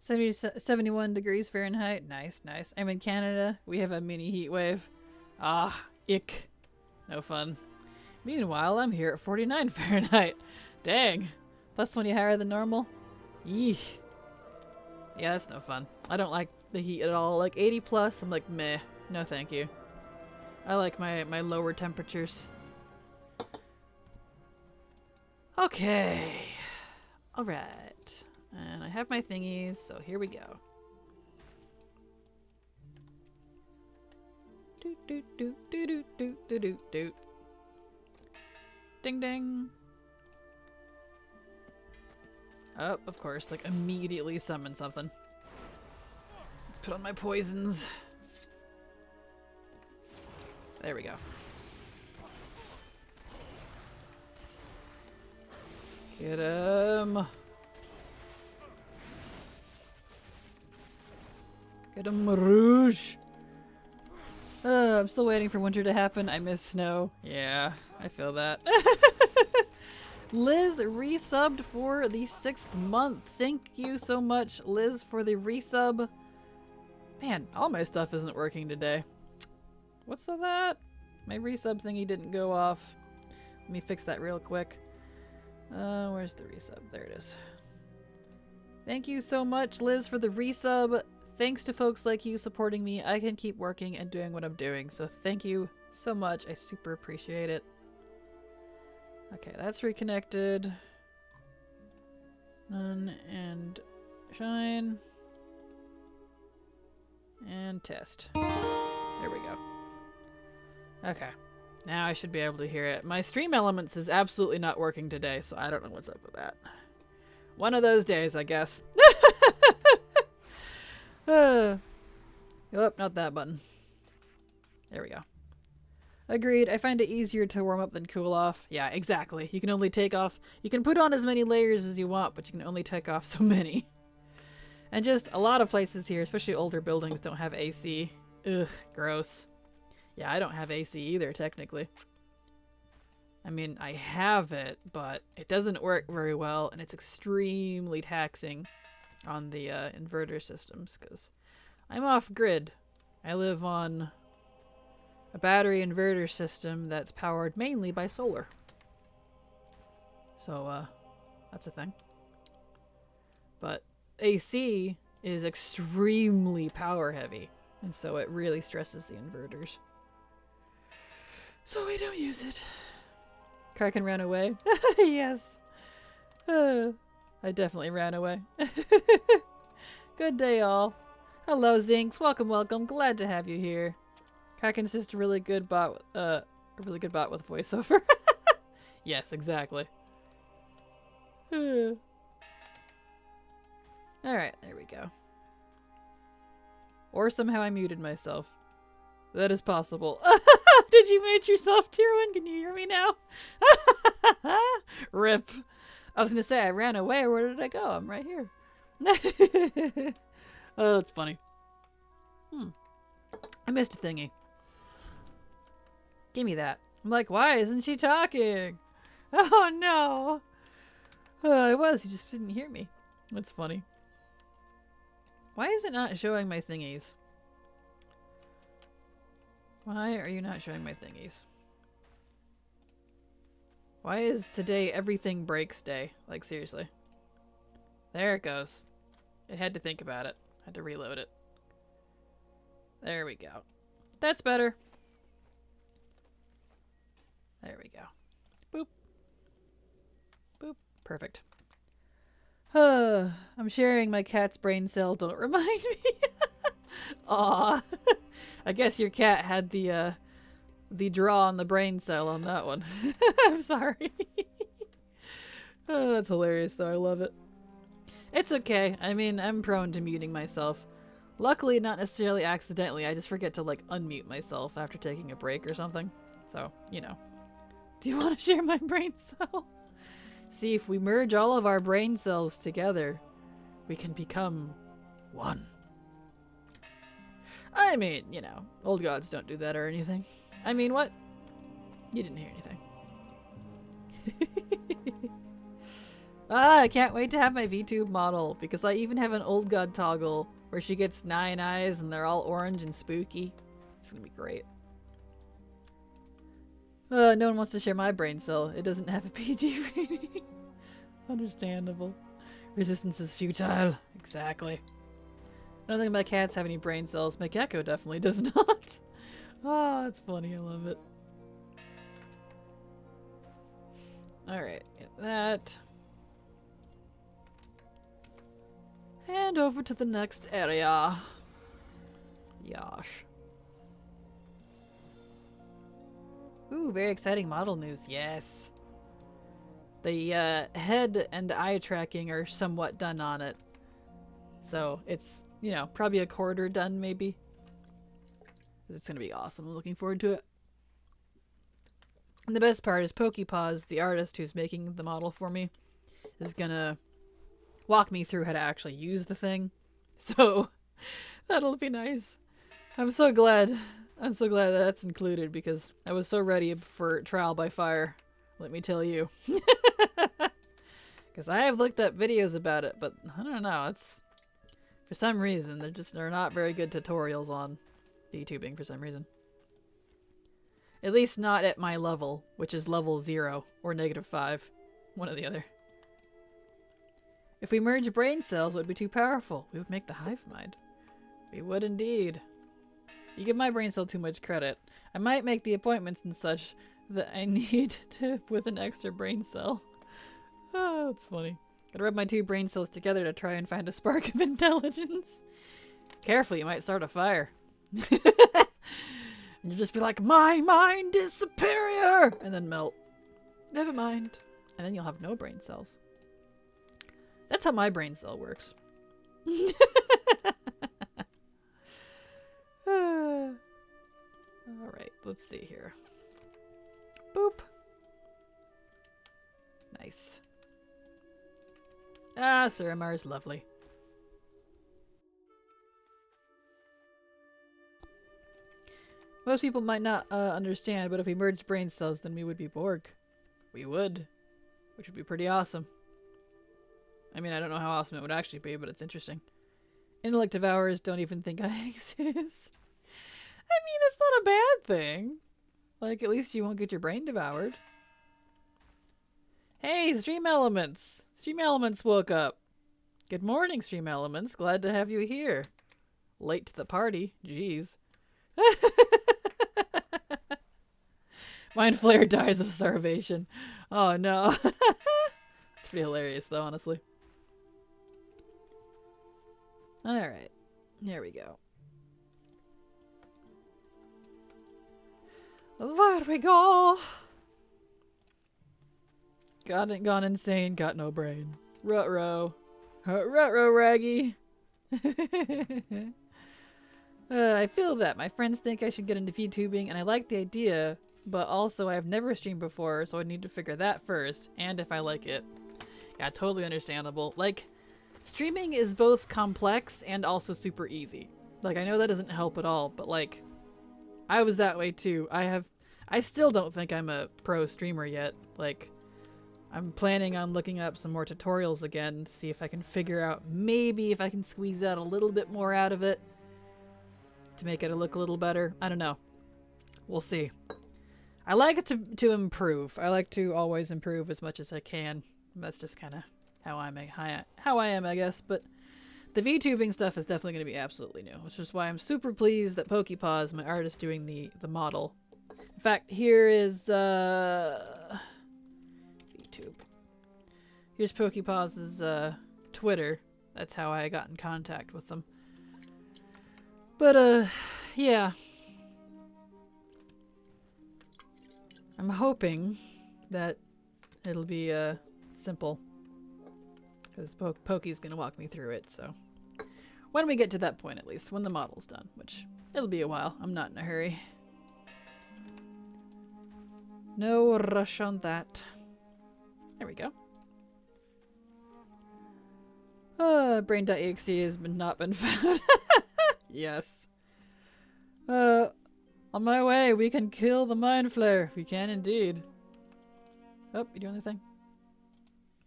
71 degrees Fahrenheit. Nice, nice. I'm in Canada. We have a mini heat wave. Ah, ick. No fun. Meanwhile, I'm here at 49 Fahrenheit. Dang. Plus 20 higher than normal. Yeesh. Yeah, that's no fun. I don't like the heat at all. Like 80 plus, I'm like, meh. No thank you. I like my lower temperatures. Okay. Alright. And I have my thingies, so here we go. Doot doot doot doot doot doot doot doot doot. Ding ding. Oh, of course, like immediately summon something. Let's put on my poisons. There we go. Get him. Get him, Rouge. I'm still waiting for winter to happen. I miss snow. Yeah, I feel that. Liz resubbed for the 6th month. Thank you so much, Liz, for the resub. Man, all my stuff isn't working today. What's with that? My resub thingy didn't go off. Let me fix that real quick. Where's the resub? There it is. Thank you so much, Liz, for the resub. Thanks to folks like you supporting me, I can keep working and doing what I'm doing. So thank you so much. I super appreciate it. Okay, that's reconnected. None and shine. And test. There we go. Okay. Now I should be able to hear it. My stream elements is absolutely not working today, so I don't know what's up with that. One of those days, I guess. Oh, not that button. There we go. Agreed. I find it easier to warm up than cool off. Yeah, exactly. You can only take off... You can put on as many layers as you want, but you can only take off so many. And just a lot of places here, especially older buildings, don't have AC. Ugh, gross. Yeah, I don't have AC either, technically. I mean, I have it, but it doesn't work very well, and it's extremely taxing on the inverter systems, because I'm off-grid. I live on a battery inverter system that's powered mainly by solar. So, that's a thing. But AC is extremely power heavy, and so it really stresses the inverters. So we don't use it. Kraken ran away. Yes. I definitely ran away. Good day, all. Hello, Zinx. Welcome, welcome. Glad to have you here. Kraken's just a really good bot. A really good bot with voiceover. Yes, exactly. All right, there we go. Or somehow I muted myself. That is possible. Did you mute yourself, Tier 1? Can you hear me now? Rip. I was gonna say, I ran away. Where did I go? I'm right here. Oh, that's funny. I missed a thingy. Give me that. I'm like, why isn't she talking? Oh, no. I was. You just didn't hear me. That's funny. Why is it not showing my thingies? Why are you not showing my thingies? Why is today everything breaks day? Like, seriously. There it goes. It had to think about it. Had to reload it. There we go. That's better. There we go. Boop. Boop. Perfect. I'm sharing my cat's brain cell. Don't remind me. Aw. I guess your cat had the draw on the brain cell on that one. I'm sorry. Oh, that's hilarious though. I love it. It's okay. I mean, I'm prone to muting myself. Luckily, not necessarily accidentally. I just forget to, like, unmute myself after taking a break or something. So, you know. Do you want to share my brain cell? See, if we merge all of our brain cells together, we can become one. I mean, you know, old gods don't do that or anything. I mean, what? You didn't hear anything. I can't wait to have my VTube model, because I even have an old god toggle where she gets 9 eyes and they're all orange and spooky. It's gonna be great. No one wants to share my brain cell. It doesn't have a PG rating. Understandable. Resistance is futile. Exactly. I don't think my cats have any brain cells. My gecko definitely does not. Oh, that's funny. I love it. Alright, get that. And over to the next area. Yosh. Ooh, very exciting model news. Yes. The head and eye tracking are somewhat done on it. So it's, you know, probably a quarter done maybe. It's going to be awesome. I'm looking forward to it. And the best part is Pokepaws, the artist who's making the model for me, is going to walk me through how to actually use the thing. So that'll be nice. I'm so glad I'm so glad that's included because I was so ready for trial by fire. Let me tell you. Because I have looked up videos about it, but I don't know. It's for some reason they're not very good tutorials on VTubing for some reason. At least not at my level, which is level 0 or -5, one or the other. If we merge brain cells, it would be too powerful. We would make the hive mind. We would indeed. You give my brain cell too much credit. I might make the appointments and such that I need to with an extra brain cell. Oh, that's funny. Gotta rub my 2 brain cells together to try and find a spark of intelligence. Careful, you might start a fire. And you'll just be like, my mind is superior! And then melt. Never mind. And then you'll have no brain cells. That's how my brain cell works. Alright, let's see here. Boop. Nice. Ah, Suramar's lovely. Most people might not understand, but if we merged brain cells, then we would be Borg. We would. Which would be pretty awesome. I mean, I don't know how awesome it would actually be, but it's interesting. Intellect devourers don't even think I exist. I mean, it's not a bad thing. Like, at least you won't get your brain devoured. Hey, Stream Elements! Stream Elements woke up. Good morning, Stream Elements. Glad to have you here. Late to the party. Jeez. Mind Flayer dies of starvation. Oh no. It's pretty hilarious though, honestly. Alright. Here we go. There we go. Gone insane, got no brain. Ruh-roh. Ruh-roh, Raggy. I feel that. My friends think I should get into VTubing, and I like the idea, but also I've never streamed before, so I need to figure that first, and if I like it. Yeah, totally understandable. Like, streaming is both complex and also super easy. Like, I know that doesn't help at all, but like, I was that way too. I still don't think I'm a pro streamer yet. Like, I'm planning on looking up some more tutorials again to see if I can figure out maybe if I can squeeze out a little bit more out of it to make it look a little better. I don't know. We'll see. I like it to improve. I like to always improve as much as I can. That's just kind of how I am, I guess. But the VTubing stuff is definitely going to be absolutely new, which is why I'm super pleased that Pokepaw, my artist, doing the model. In fact, here is VTube. Here's Pokepaw's Twitter. That's how I got in contact with them. But yeah. I'm hoping that it'll be simple, because Pokey's gonna walk me through it. So when we get to that point, at least when the model's done, which it'll be a while. I'm not in a hurry. No rush on that. There we go. Brain.exe has not been found. Yes. On my way, we can kill the Mind Flayer. We can indeed. Oh, you doing the thing?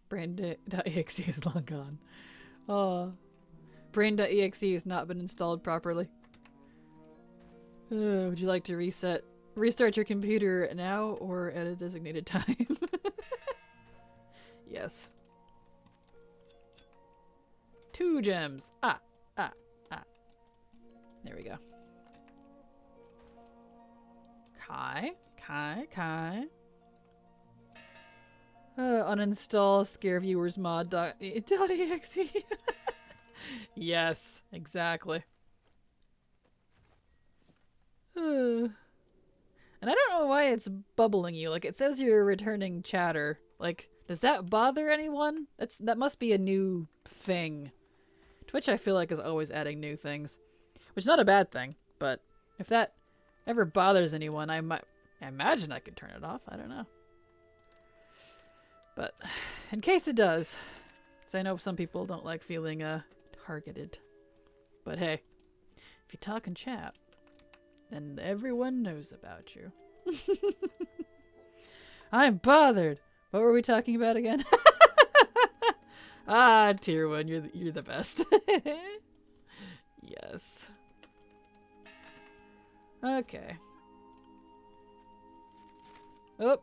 Brain.exe is long gone. Oh. Brain.exe has not been installed properly. Would you like to restart your computer now or at a designated time? Yes. 2 gems. Ah. There we go. Kai. Uninstall scareviewersmod.exe. Yes, exactly. And I don't know why it's bubbling you. Like, it says you're returning chatter. Like, does that bother anyone? That must be a new thing. Twitch, I feel like, is always adding new things. Which is not a bad thing, but if that ever bothers anyone, I imagine I could turn it off. I don't know. But in case it does, because I know some people don't like feeling targeted. But hey, if you talk and chat, then everyone knows about you. I'm bothered. What were we talking about again? Ah, tier 1, you're the best. Yes. Okay. Oh.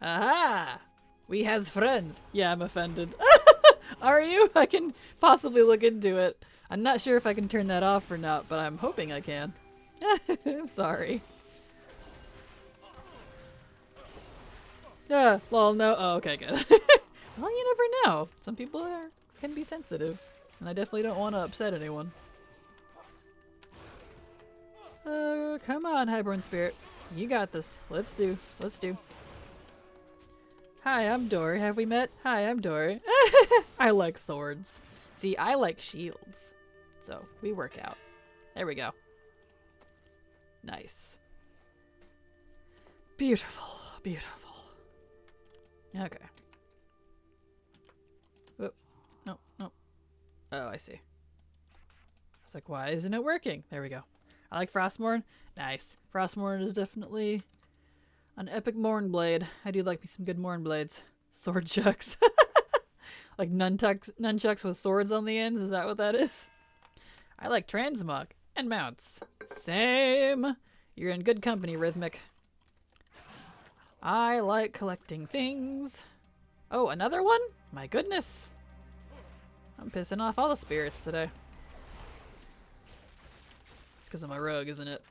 Aha! We has friends. Yeah, I'm offended. Are you? I can possibly look into it. I'm not sure if I can turn that off or not, but I'm hoping I can. I'm sorry. Lol, no. Oh, okay, good. Well, you never know. Some people can be sensitive, and I definitely don't want to upset anyone. Come on, Highborn Spirit. You got this. Let's do. Hi, I'm Dory. Have we met? Hi, I'm Dory. I like swords. See, I like shields. So, we work out. There we go. Nice. Beautiful. Okay. Oh, no. Oh, I see. I was like, why isn't it working? There we go. I like Frostmourne. Nice. Frostmourne is definitely an epic Mournblade. I do like me some good Mournblades. Sword chucks. Like nunchucks with swords on the ends. Is that what that is? I like transmog and mounts. Same. You're in good company, Rhythmic. I like collecting things. Oh, another one? My goodness. I'm pissing off all the spirits today. It's because I'm a rogue, isn't it?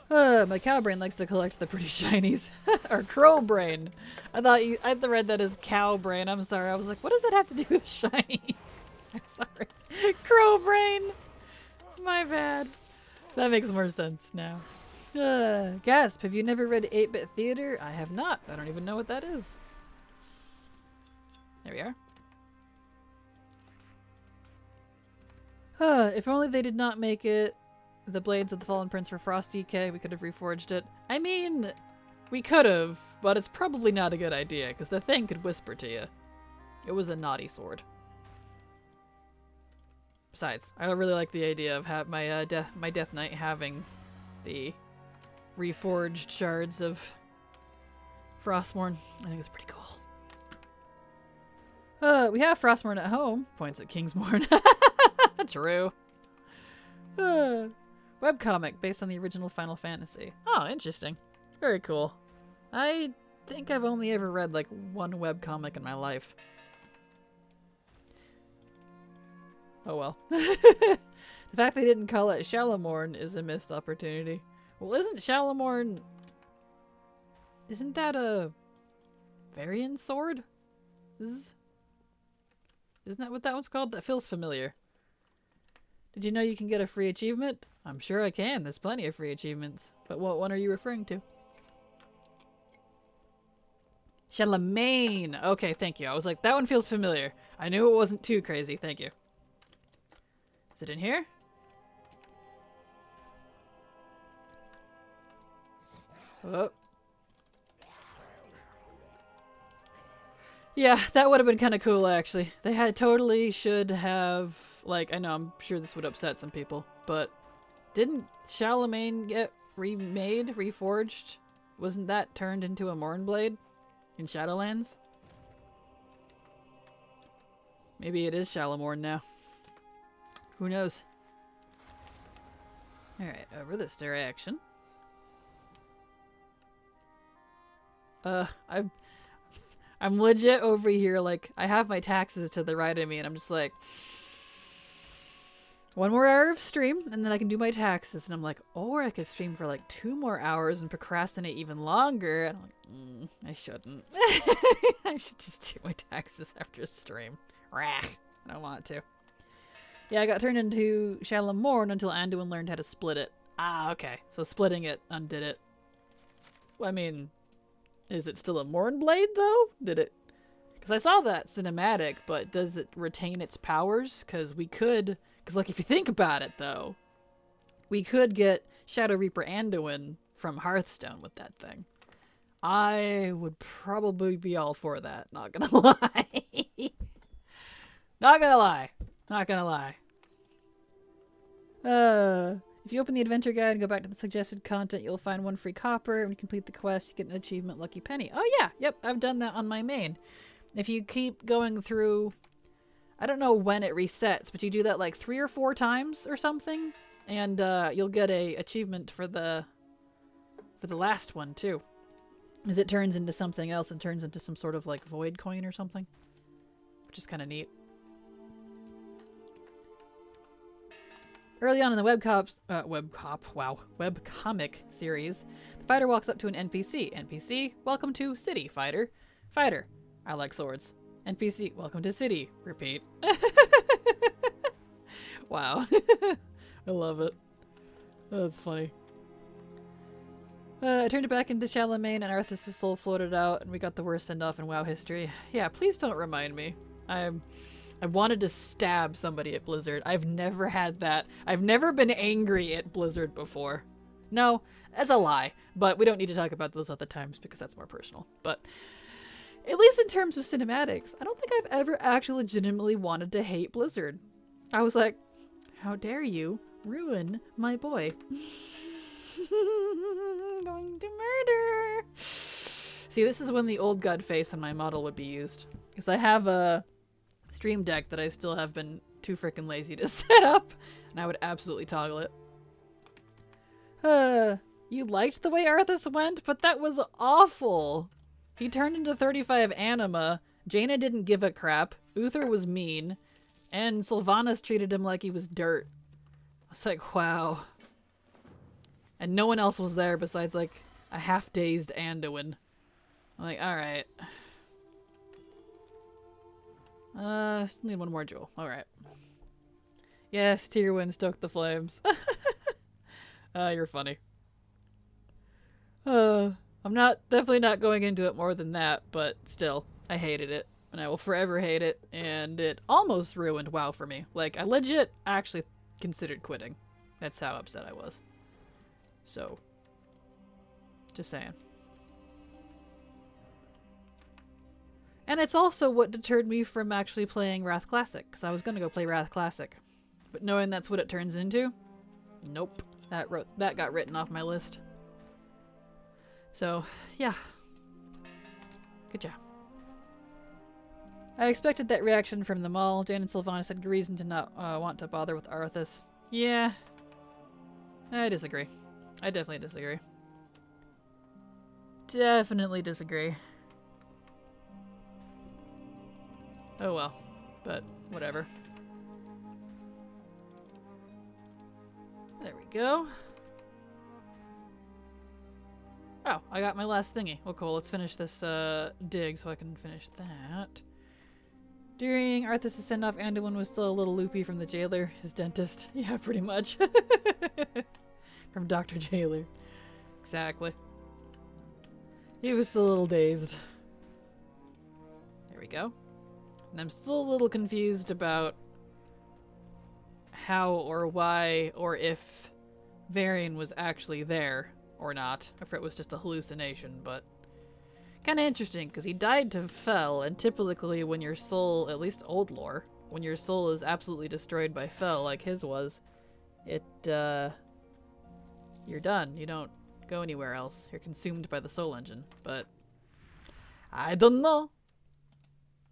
My cow brain likes to collect the pretty shinies. Or crow brain. I read that as cow brain. I'm sorry. I was like, what does that have to do with shinies? I'm sorry. Crow brain. My bad. That makes more sense now. Gasp, have you never read 8-Bit Theater? I have not. I don't even know what that is. There we are. If only they did not make it the Blades of the Fallen Prince for Frost DK, we could have reforged it. I mean, we could have, but it's probably not a good idea, because the thing could whisper to you. It was a naughty sword. Besides, I really like the idea of my Death Knight having the reforged shards of Frostmourne. I think it's pretty cool. We have Frostmourne at home. Points at Kingsmourne. True. Webcomic based on the original Final Fantasy. Oh, interesting. Very cool. I think I've only ever read like one webcomic in my life. Oh well. The fact they didn't call it Shalamorn is a missed opportunity. Well, isn't Shalamorn... Isn't that a... Varian sword? Isn't that what that one's called? That feels familiar. Did you know you can get a free achievement? I'm sure I can. There's plenty of free achievements. But what one are you referring to? Charlemagne! Okay, thank you. I was like, that one feels familiar. I knew it wasn't too crazy. Thank you. Is it in here? Oh. Yeah, that would have been kind of cool, actually. They totally should have... Like, I know, I'm sure this would upset some people, but didn't Charlemagne get remade, reforged? Wasn't that turned into a Mournblade in Shadowlands? Maybe it is Shalamorn now. Who knows? Alright, over this direction. I'm legit over here, like, I have my taxes to the right of me, and I'm just like... One more hour of stream, and then I can do my taxes. And I'm like, or I could stream for like 2 more hours and procrastinate even longer. And I'm like, I shouldn't. I should just do my taxes after stream. Rah, I don't want to. Yeah, I got turned into Shalamorn until Anduin learned how to split it. Ah, okay. So splitting it undid it. Well, I mean, is it still a Mournblade, though? Did it... Because I saw that cinematic, but does it retain its powers? Because we could... Because, like, if you think about it, though, we could get Shadow Reaper Anduin from Hearthstone with that thing. I would probably be all for that, not gonna lie. Not gonna lie. Not gonna lie. If If you open the adventure guide and go back to the suggested content, you'll find 1 free copper. And when you complete the quest, you get an achievement, Lucky Penny. Oh yeah, yep, I've done that on my main. If you keep going through, I don't know when it resets, but you do that like 3 or 4 times or something, and you'll get a achievement for the last one too. As it turns into something else and turns into some sort of like void coin or something, which is kind of neat. Early on in the webcomic series, the fighter walks up to an NPC. NPC, welcome to City, Fighter. Fighter, I like swords. NPC, welcome to City. Repeat. Wow. I love it. Oh, that's funny. I turned it back into Charlemagne and Arthas' soul floated out and we got the worst send-off in WoW history. Yeah, please don't remind me. I wanted to stab somebody at Blizzard. I've never had that. I've never been angry at Blizzard before. No, that's a lie. But we don't need to talk about those other times because that's more personal. But at least in terms of cinematics, I don't think I've ever actually legitimately wanted to hate Blizzard. I was like, how dare you ruin my boy? Going to murder. See, this is when the old god face on my model would be used. Because I have a stream deck that I still have been too freaking lazy to set up, and I would absolutely toggle it. You liked the way Arthas went, but that was awful. He turned into 35 anima, Jaina didn't give a crap, Uther was mean, and Sylvanas treated him like he was dirt. I was like, wow. And no one else was there besides like a half-dazed Anduin. I'm like, alright. Just need 1 more jewel. Alright. Yes, Tyrwin stoked the flames. You're funny. I'm definitely not going into it more than that, but still, I hated it. And I will forever hate it, and it almost ruined WoW for me. Like, I legit actually considered quitting. That's how upset I was. So, just saying. And it's also what deterred me from actually playing Wrath Classic, because I was going to go play Wrath Classic. But knowing that's what it turns into, nope. That got written off my list. So, yeah. Good job. I expected that reaction from them all. Jane and Sylvanas had reason to not want to bother with Arthas. Yeah. I disagree. I definitely disagree. Definitely disagree. Oh well. But, whatever. There we go. Oh, I got my last thingy. Well, cool. Let's finish this dig so I can finish that. During Arthas' send-off, Anduin was still a little loopy from the jailer, his dentist. Yeah, pretty much. From Dr. Jailer. Exactly. He was still a little dazed. There we go. And I'm still a little confused about how or why or if Varian was actually there or not. If it was just a hallucination, but kind of interesting because he died to Fel, and typically when your soul, at least old lore, when your soul is absolutely destroyed by Fel like his was, you're done. You don't go anywhere else. You're consumed by the soul engine, but I don't know.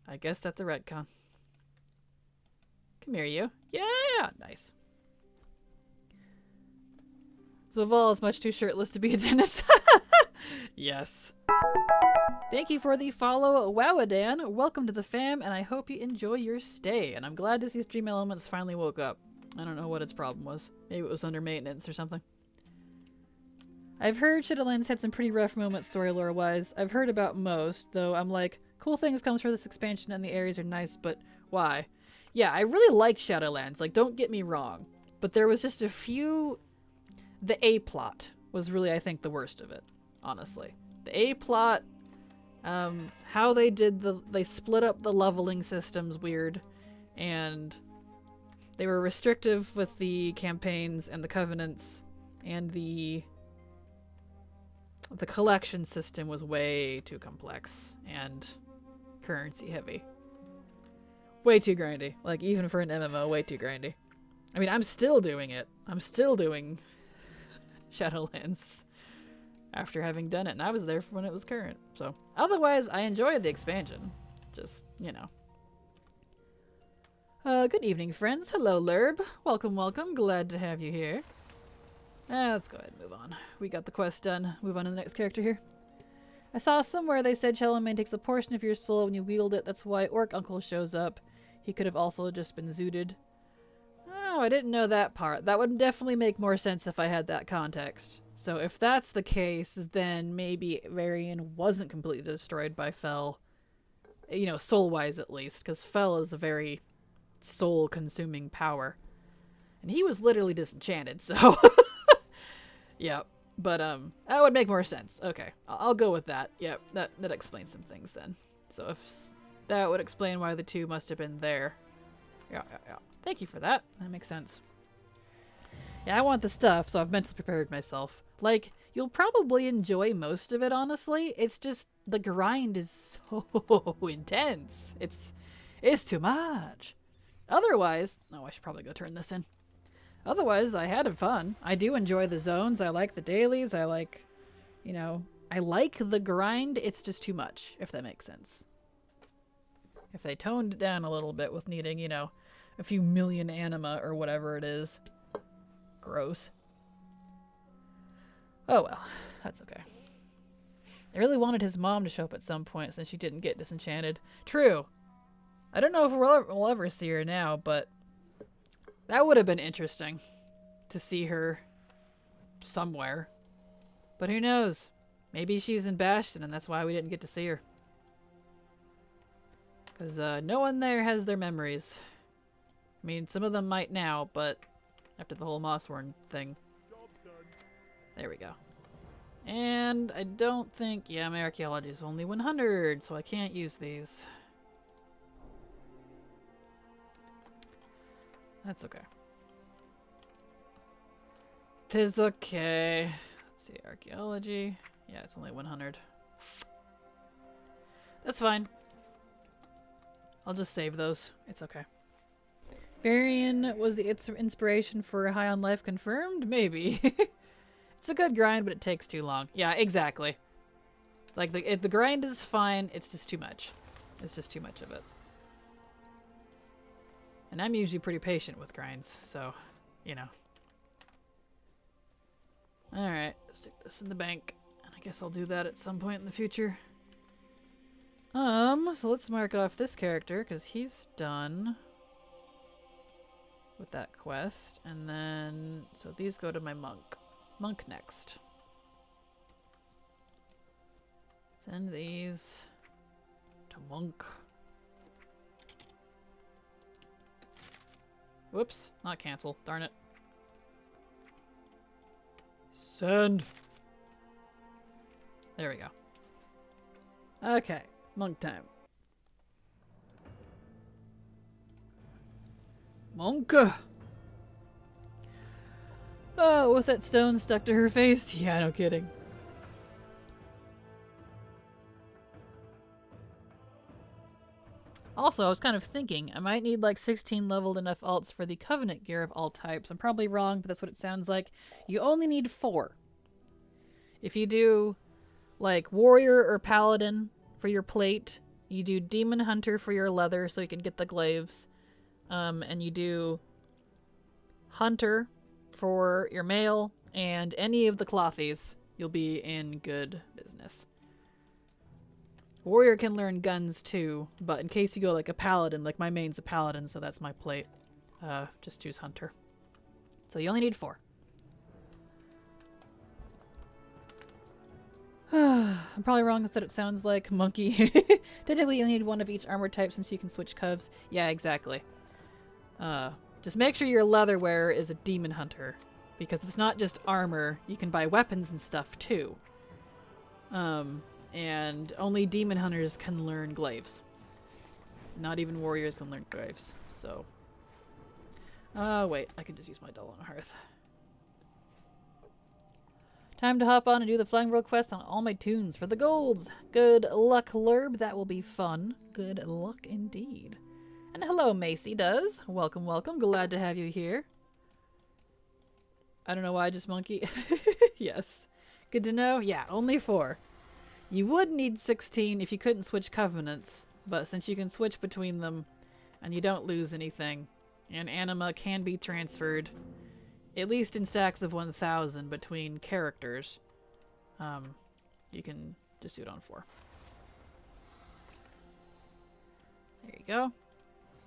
I guess that's a retcon. Come here, you. Yeah, nice. Zaval is much too shirtless to be a dentist. Yes. Thank you for the follow, Wowadan. Welcome to the fam, and I hope you enjoy your stay. And I'm glad to see Stream Elements finally woke up. I don't know what its problem was. Maybe it was under maintenance or something. I've heard Shadowlands had some pretty rough moments story lore-wise. I've heard about most, though I'm like, cool things comes from this expansion and the areas are nice, but why? Yeah, I really like Shadowlands, like, don't get me wrong. But there was just a few... The A-plot was really, I think, the worst of it, honestly. The A-plot, how they did they split up the leveling systems weird, and they were restrictive with the campaigns and the covenants, and the collection system was way too complex and currency heavy. Way too grindy. Like, even for an MMO, way too grindy. I mean, I'm still doing it. I'm still doing Shadowlands after having done it, and I was there for when it was current. So, otherwise, I enjoyed the expansion. Just, you know. Good evening, friends. Hello, Lerb. Welcome, welcome. Glad to have you here. Let's go ahead and move on. We got the quest done. Move on to the next character here. I saw somewhere they said Shallow Man takes a portion of your soul when you wield it. That's why Orc Uncle shows up. He could have also just been zooted. Oh, I didn't know that part. That would definitely make more sense if I had that context. So if that's the case, then maybe Varian wasn't completely destroyed by Fel. You know, soul-wise at least, because Fel is a very soul-consuming power. And he was literally disenchanted, so... Yeah, but that would make more sense. Okay, I'll go with that. Yep, that explains some things then. So if that would explain why the two must have been there. Yeah. Thank you for that. That makes sense. Yeah, I want the stuff, so I've mentally prepared myself. Like, you'll probably enjoy most of it, honestly. It's just, the grind is so intense. It's too much. Otherwise, oh, I should probably go turn this in. Otherwise, I had fun. I do enjoy the zones. I like the dailies. I like, you know, I like the grind. It's just too much, if that makes sense. If they toned it down a little bit with needing, you know, a few million anima or whatever it is. Gross. Oh well, that's okay. I really wanted his mom to show up at some point since she didn't get disenchanted. True. I don't know if we'll ever see her now, but that would have been interesting to see her somewhere. But who knows? Maybe she's in Bastion and that's why we didn't get to see her. Because no one there has their memories. I mean, some of them might now, but after the whole Mossworn thing. There we go. And I don't think... Yeah, my archaeology is only 100, so I can't use these. That's okay. 'Tis okay. Let's see, archaeology. Yeah, it's only 100. That's fine. I'll just save those. It's okay. Varian was the inspiration for High on Life confirmed? Maybe. It's a good grind, but it takes too long. Yeah, exactly. Like, the grind is fine, it's just too much. It's just too much of it. And I'm usually pretty patient with grinds, so, you know. Alright, stick this in the bank. And I guess I'll do that at some point in the future. So let's mark off this character, because he's done with that quest. And then, so these go to my monk. Monk next. Send these to monk. Whoops, not cancel. Darn it. Send. There we go. Okay, monk time. Monk. Oh, with that stone stuck to her face? Yeah, no kidding. Also, I was kind of thinking, I might need like 16 leveled enough alts for the Covenant gear of all types. I'm probably wrong, but that's what it sounds like. You only need 4. If you do like Warrior or Paladin for your plate, you do Demon Hunter for your leather so you can get the glaives, and you do Hunter for your mail, and any of the clothies, you'll be in good business. Warrior can learn guns too, but in case you go like a paladin, like my main's a paladin, so that's my plate. Just choose Hunter. So you only need 4. I'm probably wrong. Instead it sounds like monkey. Technically you need 1 of each armor type since you can switch covs. Yeah, exactly. Just make sure your leather wearer is a demon hunter, because it's not just armor. You can buy weapons and stuff too. And only demon hunters can learn glaives. Not even warriors can learn glaives. So, wait, I can just use my dull on a hearth. Time to hop on and do the Flying World quest on all my tunes for the golds. Good luck, Lerb. That will be fun. Good luck indeed. And hello, Macy does. Welcome, welcome. Glad to have you here. I don't know why, just monkey. Yes. Good to know? Yeah, only 4. You would need 16 if you couldn't switch covenants, but since you can switch between them and you don't lose anything, and anima can be transferred, at least in stacks of 1,000 between characters, you can just do it on 4. There you go.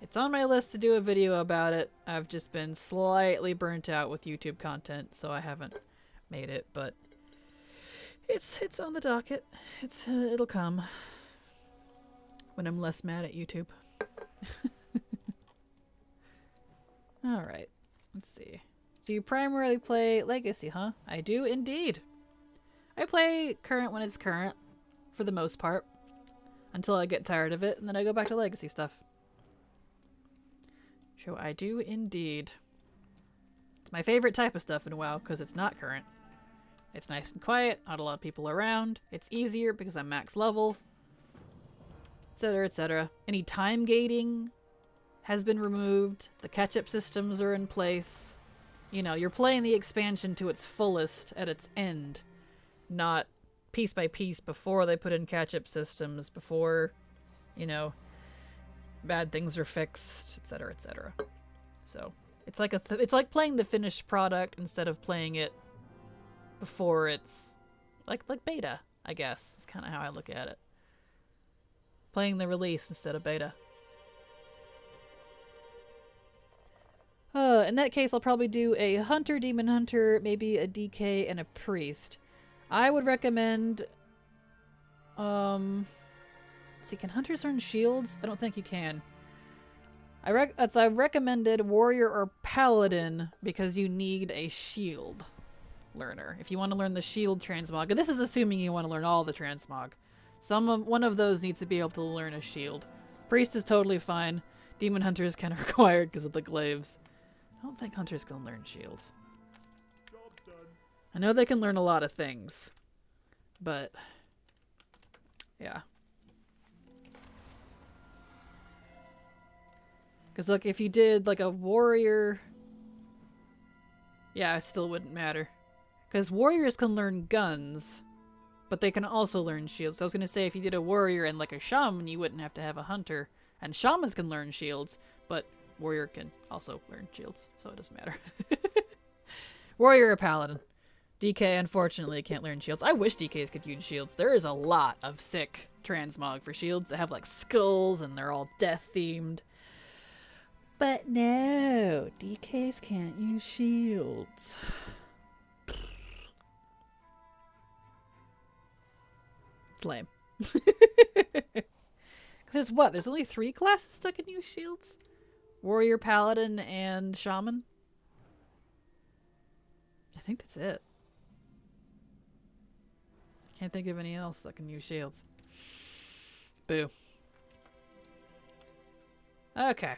It's on my list to do a video about it. I've just been slightly burnt out with YouTube content, so I haven't made it, but it's on the docket. It'll come when I'm less mad at YouTube. All right, let's see. So you primarily play Legacy, huh? I do indeed. I play current when it's current, for the most part, until I get tired of it, and then I go back to Legacy stuff. So I do indeed. It's my favorite type of stuff in WoW because it's not current. It's nice and quiet, not a lot of people around. It's easier because I'm max level, etc., etc. Any time gating has been removed. The catch-up systems are in place. You know, you're playing the expansion to its fullest at its end, not piece by piece before they put in catch-up systems, before, you know, bad things are fixed, etc., etc. So it's like it's like playing the finished product instead of playing it before it's like beta, I guess. It's kind of how I look at it. Playing the release instead of beta. In that case, I'll probably do a hunter, demon hunter, maybe a DK, and a priest. I would recommend let's see, can hunters earn shields? I don't think you can. I've recommended warrior or paladin because you need a shield learner. If you want to learn the shield transmog, and this is assuming you want to learn all the transmog. One of those needs to be able to learn a shield. Priest is totally fine. Demon hunter is kind of required because of the glaives. I don't think hunters can learn shields. I know they can learn a lot of things, but yeah. Because, look, if you did, like, a warrior... Yeah, it still wouldn't matter. Because warriors can learn guns, but they can also learn shields. So I was going to say, if you did a warrior and, like, a shaman, you wouldn't have to have a hunter. And shamans can learn shields, but warrior can also learn shields, so it doesn't matter. Warrior or paladin. DK, unfortunately, can't learn shields. I wish DKs could use shields. There is a lot of sick transmog for shields that have, like, skulls, and they're all death-themed. But no, DKs can't use shields. It's lame. There's what? There's only 3 classes that can use shields? Warrior, Paladin, and Shaman? I think that's it. Can't think of any else that can use shields. Boo. Okay.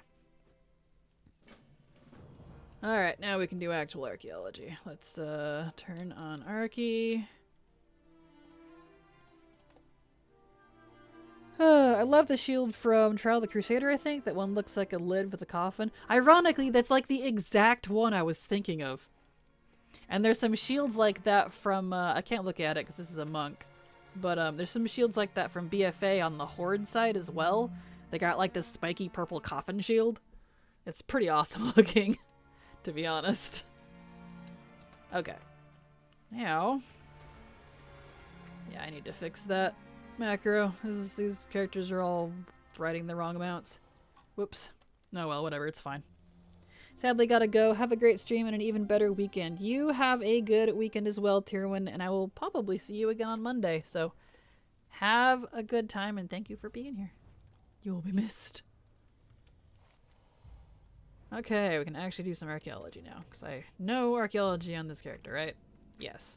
Alright, now we can do actual archaeology. Let's turn on Archie. I love the shield from Trial of the Crusader, I think. That one looks like a lid with a coffin. Ironically, that's like the exact one I was thinking of. And there's some shields like that from, I can't look at it because this is a monk. But there's some shields like that from BFA on the Horde side as well. They got like this spiky purple coffin shield. It's pretty awesome looking, to be honest. Okay. Now. Yeah, I need to fix that macro. These characters are all writing the wrong amounts. Whoops. No, well, whatever. It's fine. Sadly, gotta go. Have a great stream and an even better weekend. You have a good weekend as well, Tyrwin, and I will probably see you again on Monday. So, have a good time, and thank you for being here. You will be missed. Okay, we can actually do some archaeology now, because I know archaeology on this character, right? Yes.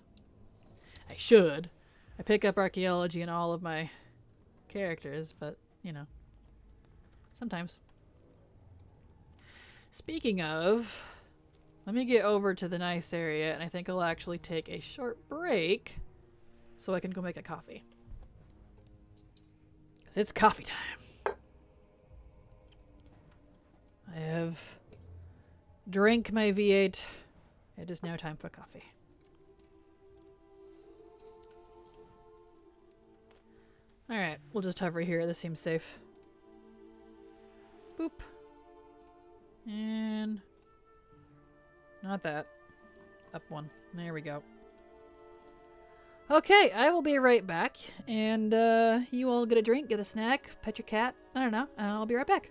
I should. I pick up archaeology in all of my characters, but, you know, sometimes. Speaking of, let me get over to the nice area, and I think I'll actually take a short break so I can go make a coffee. 'Cause it's coffee time. I have drank my V8 It is now time for coffee. Alright, we'll just hover here. This seems safe. Boop. And... not that. Up one. There we go. Okay, I will be right back. And you all get a drink, get a snack, pet your cat. I don't know. I'll be right back.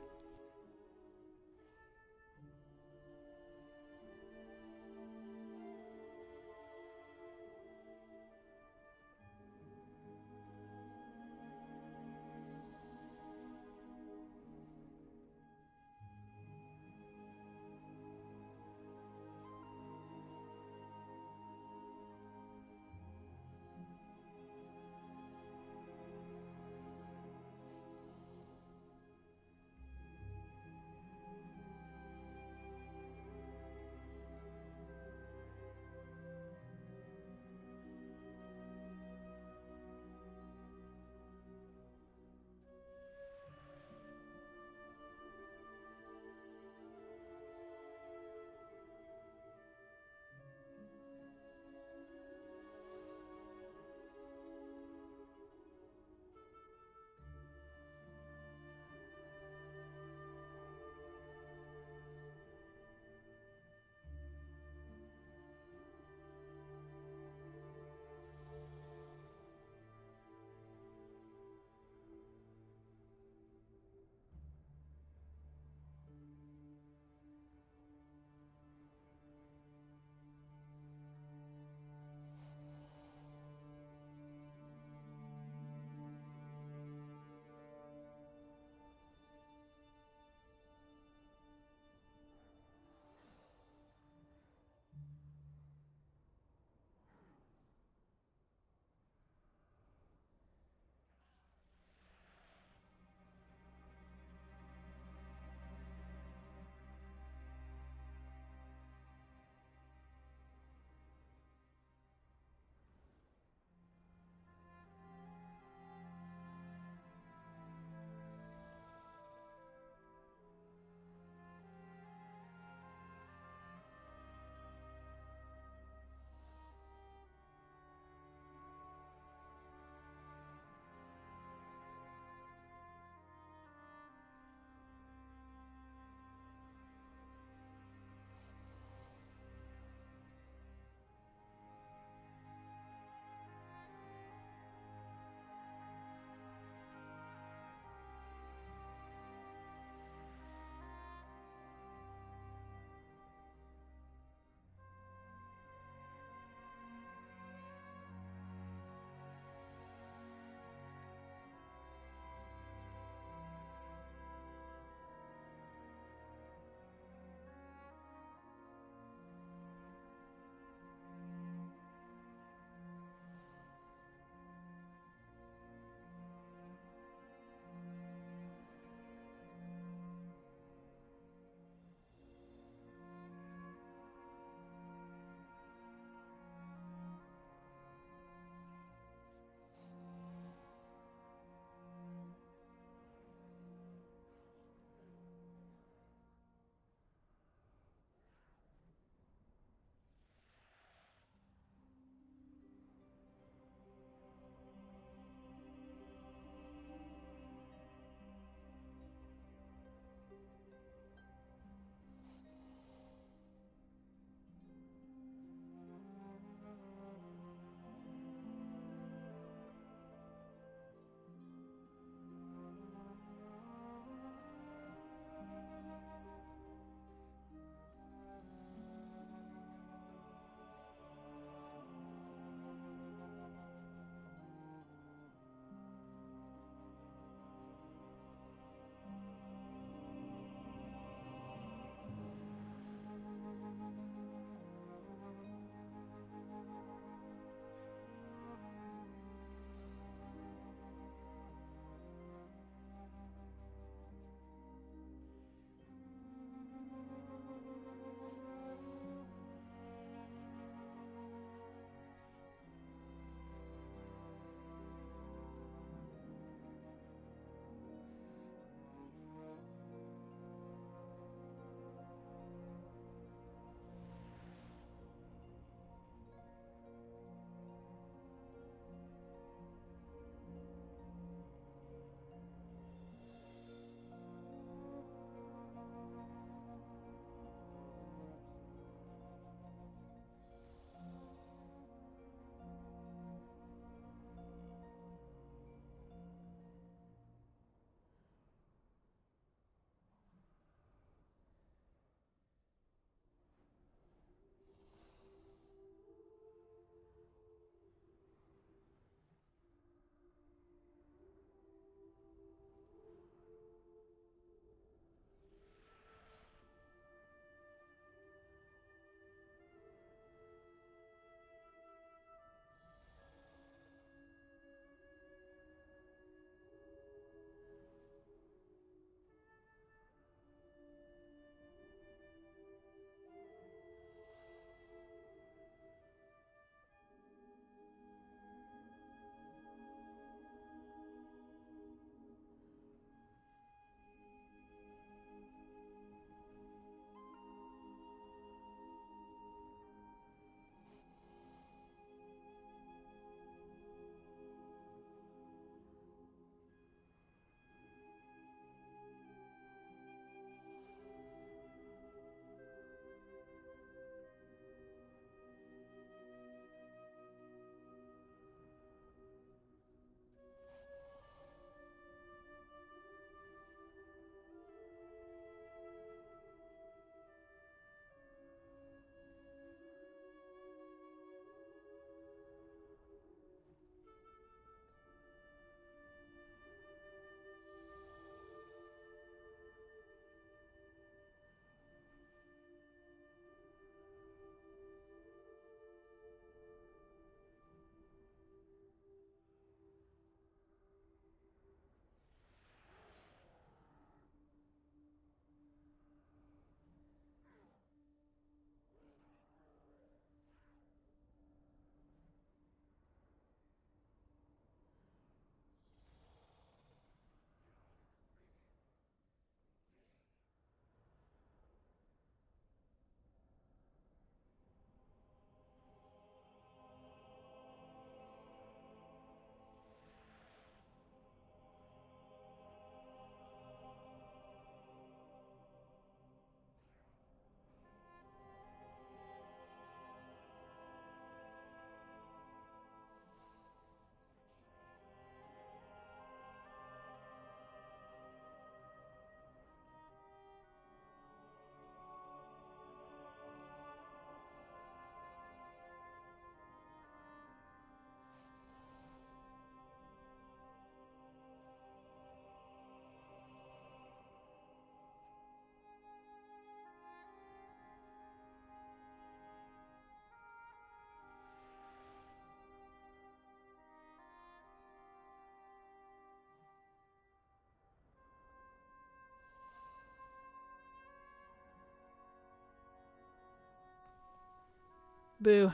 Boo.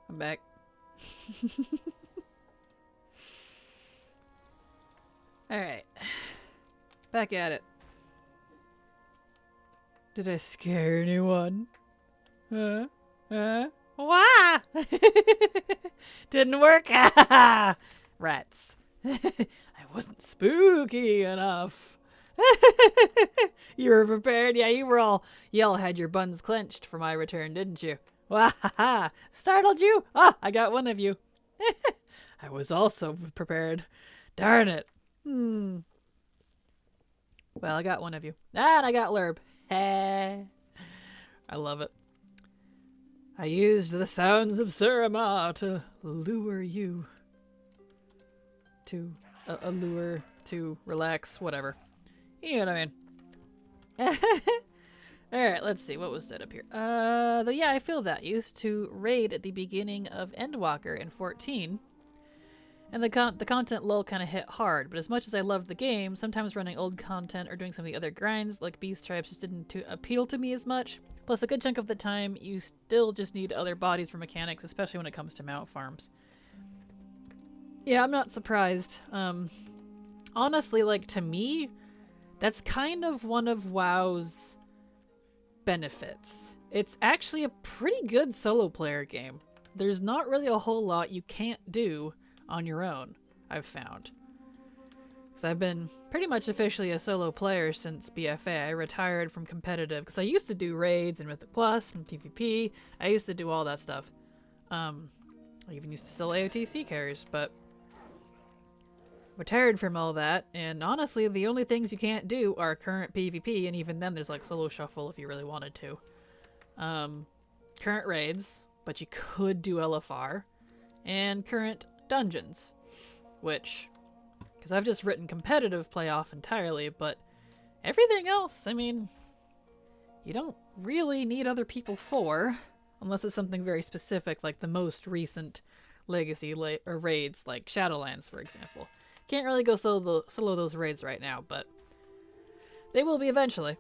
I'm back. Alright. Back at it. Did I scare anyone? Wah! Didn't work. Rats. I wasn't spooky enough. You were prepared? Yeah, you all had your buns clenched for my return, didn't you? Wah! Startled you? Ah, I got one of you. I was also prepared. Darn it. Well, I got one of you. And I got Lurb. I love it. I used the sounds of Surima to lure you. To allure, to relax, whatever. You know what I mean. Alright, let's see. What was said up here? Yeah, I feel that. Used to raid at the beginning of Endwalker in 14. And the content lull kind of hit hard, but as much as I loved the game, sometimes running old content or doing some of the other grinds, like Beast Tribes, just didn't appeal to me as much. Plus, a good chunk of the time, you still just need other bodies for mechanics, especially when it comes to mount farms. Yeah, I'm not surprised. Honestly, like, to me, that's kind of one of WoW's benefits. It's actually a pretty good solo player game. There's not really a whole lot you can't do on your own, I've found. Because I've been pretty much officially a solo player since BFA. I retired from competitive because I used to do raids and Mythic Plus and PvP. I used to do all that stuff. I even used to sell AOTC carriers, but retired from all that, and honestly, the only things you can't do are current PvP, and even then there's like solo shuffle if you really wanted to. Current raids, but you could do LFR, and current dungeons, which, because I've just written competitive play off entirely, but everything else, I mean, you don't really need other people for, unless it's something very specific, like the most recent legacy or raids, like Shadowlands, for example. Can't really go solo those raids right now, but they will be eventually.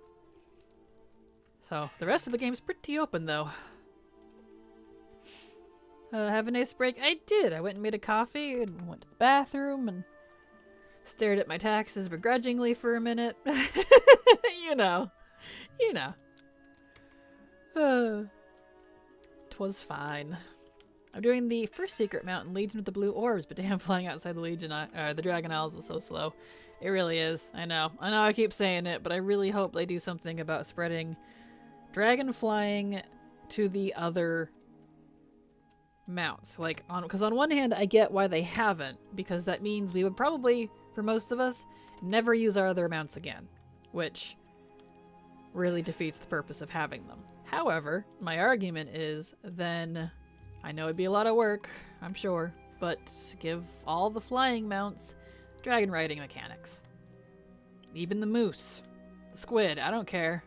So, the rest of the game's pretty open, though. Have a nice break? I did. I went and made a coffee and went to the bathroom and stared at my taxes begrudgingly for a minute. You know. 'Twas fine. I'm doing the first secret mountain, Legion with the Blue Orbs, but damn, flying outside the Legion, the Dragon Isles is so slow. It really is. I know I keep saying it, but I really hope they do something about spreading dragon flying to the other mounts. Like, because on one hand, I get why they haven't, because that means we would probably, for most of us, never use our other mounts again, which really defeats the purpose of having them. However, my argument is then, I know it'd be a lot of work, I'm sure, but give all the flying mounts dragon riding mechanics. Even the moose, the squid, I don't care.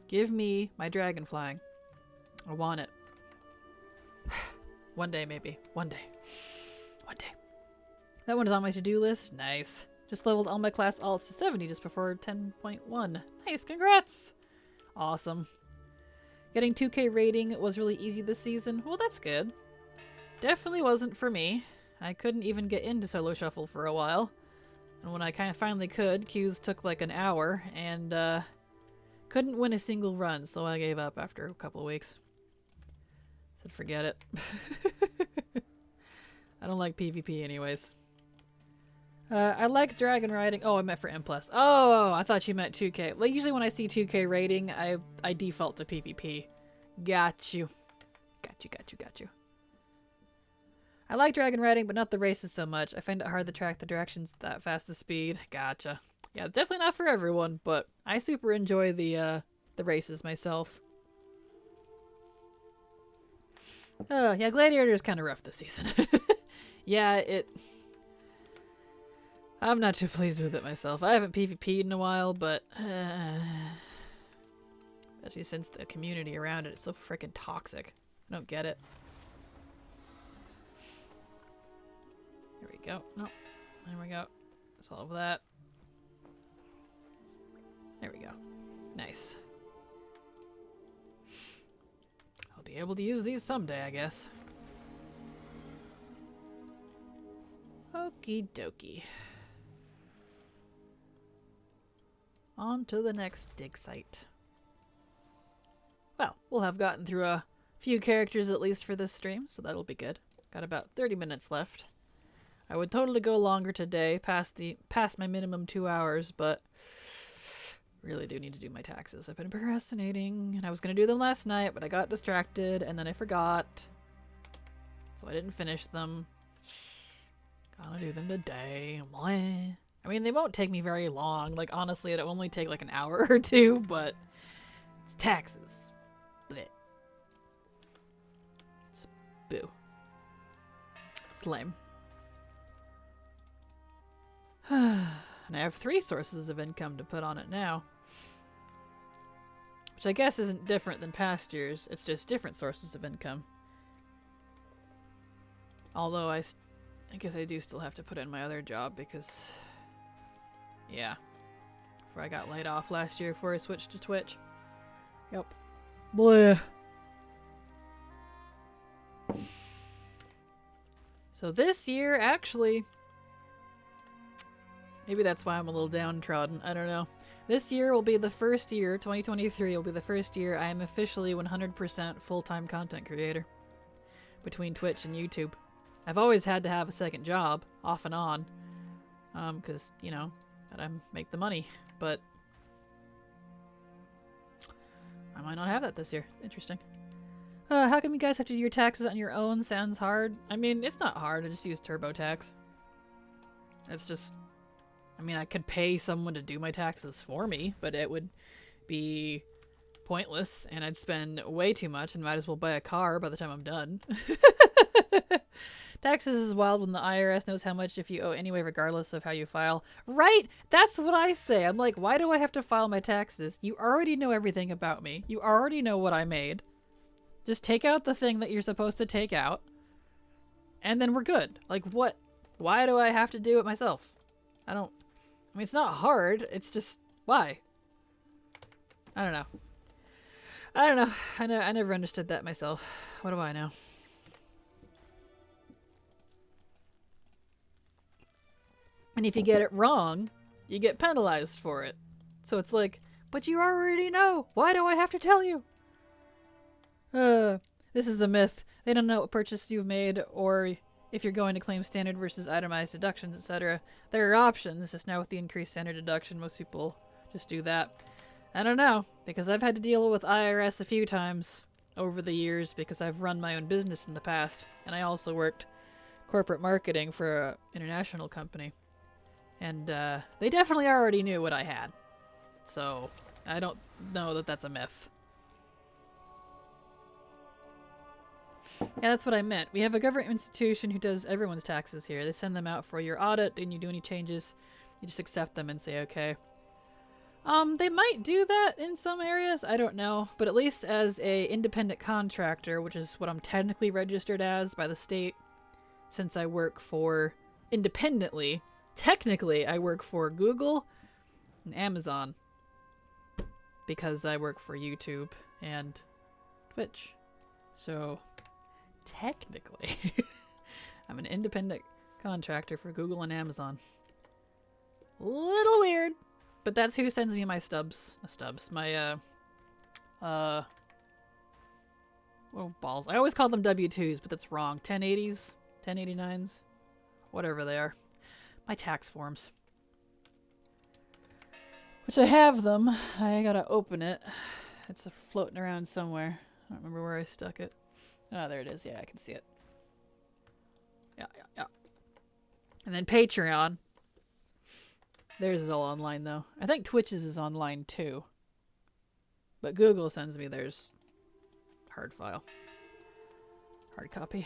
Give me my dragon flying. I want it. One day, maybe. One day. That one is on my to-do list. Nice. Just leveled all my class alts to 70 just before 10.1. Nice, congrats! Awesome. Getting 2K rating was really easy this season. Well, that's good. Definitely wasn't for me. I couldn't even get into solo shuffle for a while. And when I kind of finally could, queues took like an hour, and couldn't win a single run, so I gave up after a couple of weeks. Said forget it. I don't like PvP anyways. I like dragon riding. Oh, I meant for M+. Oh, I thought you meant 2K. Like, usually when I see 2K rating, I default to PvP. Got you. I like dragon riding, but not the races so much. I find it hard to track the directions at that fast of speed. Gotcha. Yeah, definitely not for everyone, but I super enjoy the races myself. Oh, yeah, Gladiator is kind of rough this season. Yeah, I'm not too pleased with it myself. I haven't PvP'd in a while, but especially since the community around it's so freaking toxic. I don't get it. Here we go. No, there we go. Solve that. There we go. Nice. I'll be able to use these someday, I guess. Okie dokie. On to the next dig site. Well, we'll have gotten through a few characters at least for this stream, so that'll be good. Got about 30 minutes left. I would totally go longer today, past my minimum 2 hours, but really do need to do my taxes. I've been procrastinating, and I was going to do them last night, but I got distracted, and then I forgot. So I didn't finish them. Gonna do them today. I mean, they won't take me very long. Like, honestly, it'll only take like an hour or two, but it's taxes. Blech. It's boo. It's lame. And I have 3 sources of income to put on it now. Which I guess isn't different than past years. It's just different sources of income. Although I guess I do still have to put in my other job because... yeah. Before I got laid off last year before I switched to Twitch. Yep. Bleh. So this year, actually... maybe that's why I'm a little downtrodden. I don't know. This year will be the first year, 2023 will be the first year I am officially 100% full-time content creator. Between Twitch and YouTube. I've always had to have a second job, off and on. Because, you know, gotta make the money. But I might not have that this year. Interesting. How come you guys have to do your taxes on your own? Sounds hard. I mean, it's not hard. I just use TurboTax. It's just... I mean, I could pay someone to do my taxes for me, but it would be pointless, and I'd spend way too much, and might as well buy a car by the time I'm done. Taxes is wild when the IRS knows how much if you owe anyway, regardless of how you file. Right? That's what I say. I'm like, why do I have to file my taxes? You already know everything about me. You already know what I made. Just take out the thing that you're supposed to take out, and then we're good. Like, what? Why do I have to do it myself? I mean, it's not hard. It's just, why? I don't know. I never understood that myself. What do I know? And if you get it wrong, you get penalized for it. So it's like, but you already know. Why do I have to tell you? This is a myth. They don't know what purchase you've made or if you're going to claim standard versus itemized deductions, etc. There are options. Just now with the increased standard deduction, most people just do that. I don't know, because I've had to deal with IRS a few times over the years because I've run my own business in the past. And I also worked corporate marketing for an international company. And they definitely already knew what I had. So I don't know that that's a myth. Yeah, that's what I meant. We have a government institution who does everyone's taxes here. They send them out for your audit, and you do any changes, you just accept them and say, okay. They might do that in some areas, I don't know. But at least as a independent contractor, which is what I'm technically registered as by the state, since I work for independently, technically I work for Google and Amazon. Because I work for YouTube and Twitch. So... technically, I'm an independent contractor for Google and Amazon. Little weird, but that's who sends me my stubs. My, oh, balls. I always call them W-2s, but that's wrong. 1080s, 1089s, whatever they are. My tax forms. Which I have them. I gotta open it. It's floating around somewhere. I don't remember where I stuck it. Oh, there it is. Yeah, I can see it. Yeah. And then Patreon. Theirs is all online, though. I think Twitch's is online, too. But Google sends me theirs hard file. Hard copy.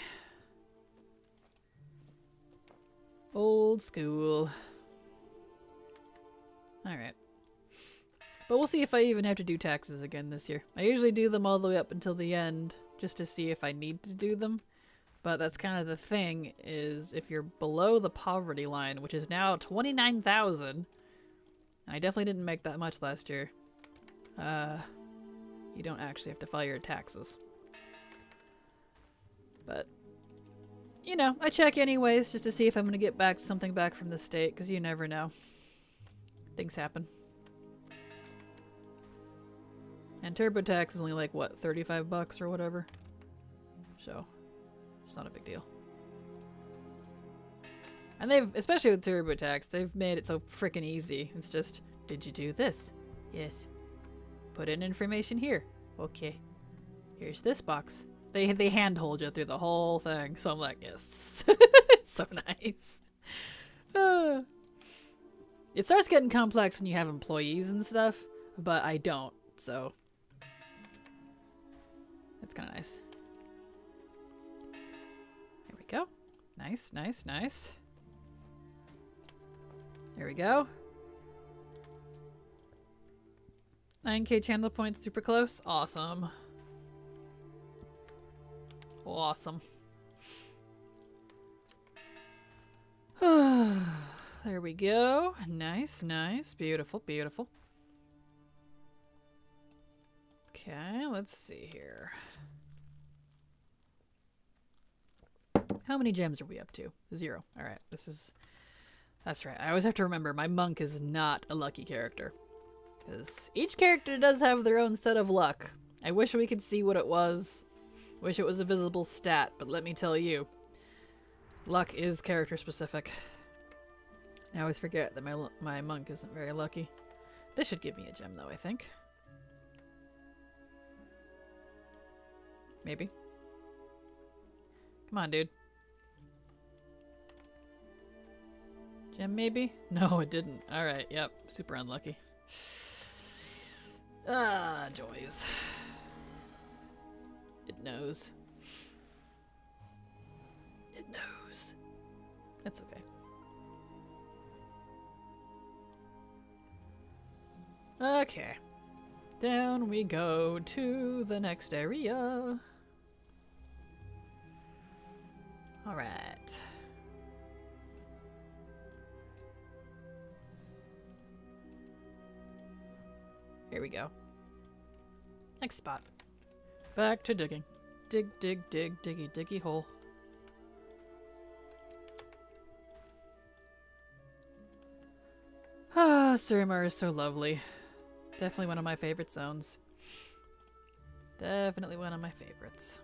Old school. Alright. But we'll see if I even have to do taxes again this year. I usually do them all the way up until the end, just to see if I need to do them. But that's kind of the thing, is if you're below the poverty line, which is now 29,000, and I definitely didn't make that much last year, you don't actually have to file your taxes. But, you know, I check anyways just to see if I'm going to get back something back from the state, because you never know. Things happen. And TurboTax is only like, what, 35 bucks or whatever? So, it's not a big deal. And they've, especially with TurboTax, they've made it so freaking easy. It's just, did you do this? Yes. Put in information here. Okay. Here's this box. They handhold you through the whole thing. So I'm like, yes. It's so nice. It starts getting complex when you have employees and stuff, but I don't, so it's kind of nice. There we go. Nice, nice, nice. There we go. 9K channel points, super close. Awesome. Awesome. There we go. Nice, nice. Beautiful, beautiful. Okay, let's see here. How many gems are we up to? 0. Alright, this is... That's right. I always have to remember, my monk is not a lucky character. Because each character does have their own set of luck. I wish we could see what it was. Wish it was a visible stat, but let me tell you. Luck is character specific. I always forget that my monk isn't very lucky. This should give me a gem though, I think. Maybe. Come on, dude. Gem maybe? No, it didn't. Alright, yep. Super unlucky. Ah, joys. It knows. It knows. That's okay. Okay. Down we go to the next area. Alright. Here we go. Next spot. Back to digging. Dig, dig, dig, diggy, diggy hole. Ah, Suramar is so lovely. Definitely one of my favorite zones. Definitely one of my favorites.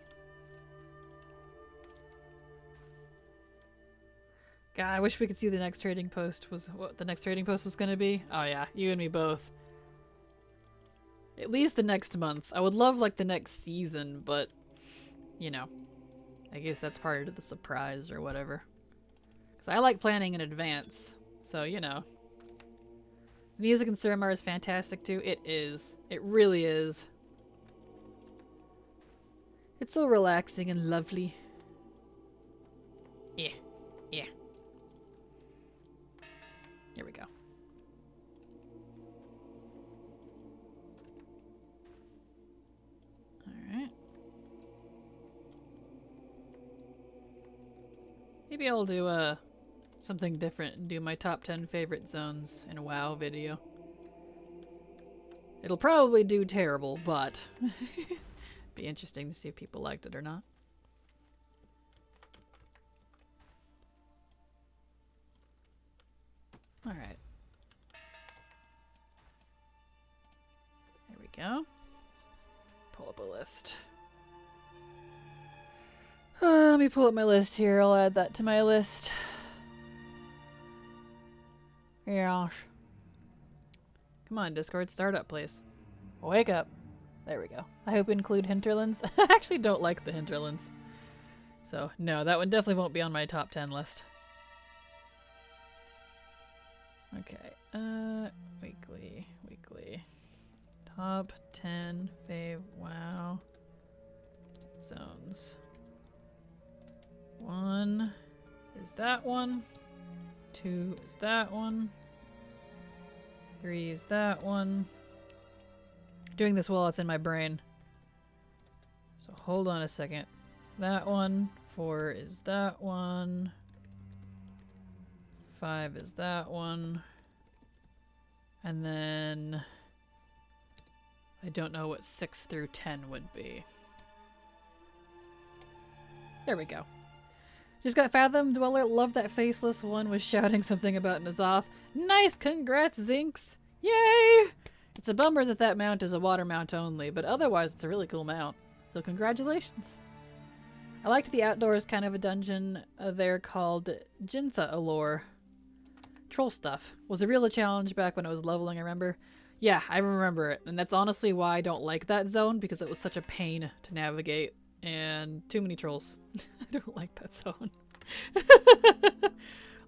God, I wish we could see the next trading post was what the next trading post was going to be. Oh yeah, you and me both. At least the next month. I would love like the next season, but you know, I guess that's part of the surprise or whatever. Because I like planning in advance, so you know. The music in Suramar is fantastic too. It is. It really is. It's so relaxing and lovely. Yeah. Yeah. Here we go. Alright. Maybe I'll do something different and do my top 10 favorite zones in a WoW video. It'll probably do terrible, but be interesting to see if people liked it or not. Alright. There we go. Pull up a list. Let me pull up my list here. I'll add that to my list. Yeah. Come on, Discord, start up, please. Wake up. There we go. I hope we include hinterlands. I actually don't like the hinterlands. So, no, that one definitely won't be on my top 10 list. Okay, weekly. Top 10 fave WoW zones. 1 is that one. 2 is that one. 3 is that one. Doing this while it's in my brain. So hold on a second. That one. 4 is that one. 5 is that one. And then I don't know what 6 through 10 would be. There we go. Just got Fathom Dweller. Love that faceless one was shouting something about Nazoth. Nice, congrats, Zinks. Yay! It's a bummer that that mount is a water mount only, but otherwise it's a really cool mount. So congratulations. I liked the outdoors kind of a dungeon there called Jintha Allure. Troll stuff. Was a real challenge back when I was leveling, I remember. Yeah, I remember it. And that's honestly why I don't like that zone, because it was such a pain to navigate. And too many trolls. I don't like that zone.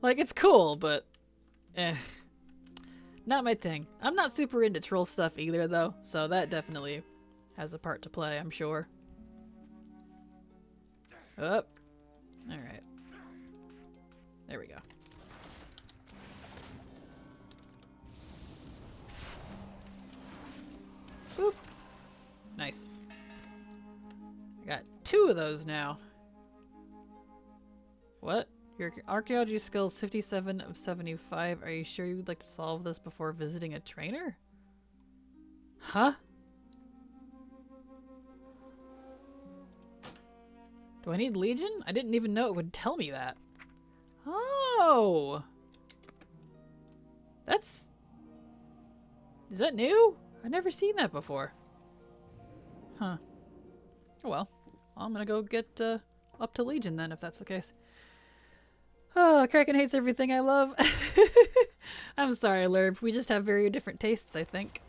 Like, it's cool, but not my thing. I'm not super into troll stuff either, though, so that definitely has a part to play, I'm sure. Up. Alright. There we go. Boop. Nice. I got 2 of those now. What? Your archaeology skills 57 of 75. Are you sure you would like to solve this before visiting a trainer? Huh? Do I need Legion? I didn't even know it would tell me that. Oh! That's... Is that new? I've never seen that before. Huh. Oh well. I'm gonna go get up to Legion then, if that's the case. Oh, Kraken hates everything I love. I'm sorry, Lerb. We just have very different tastes, I think.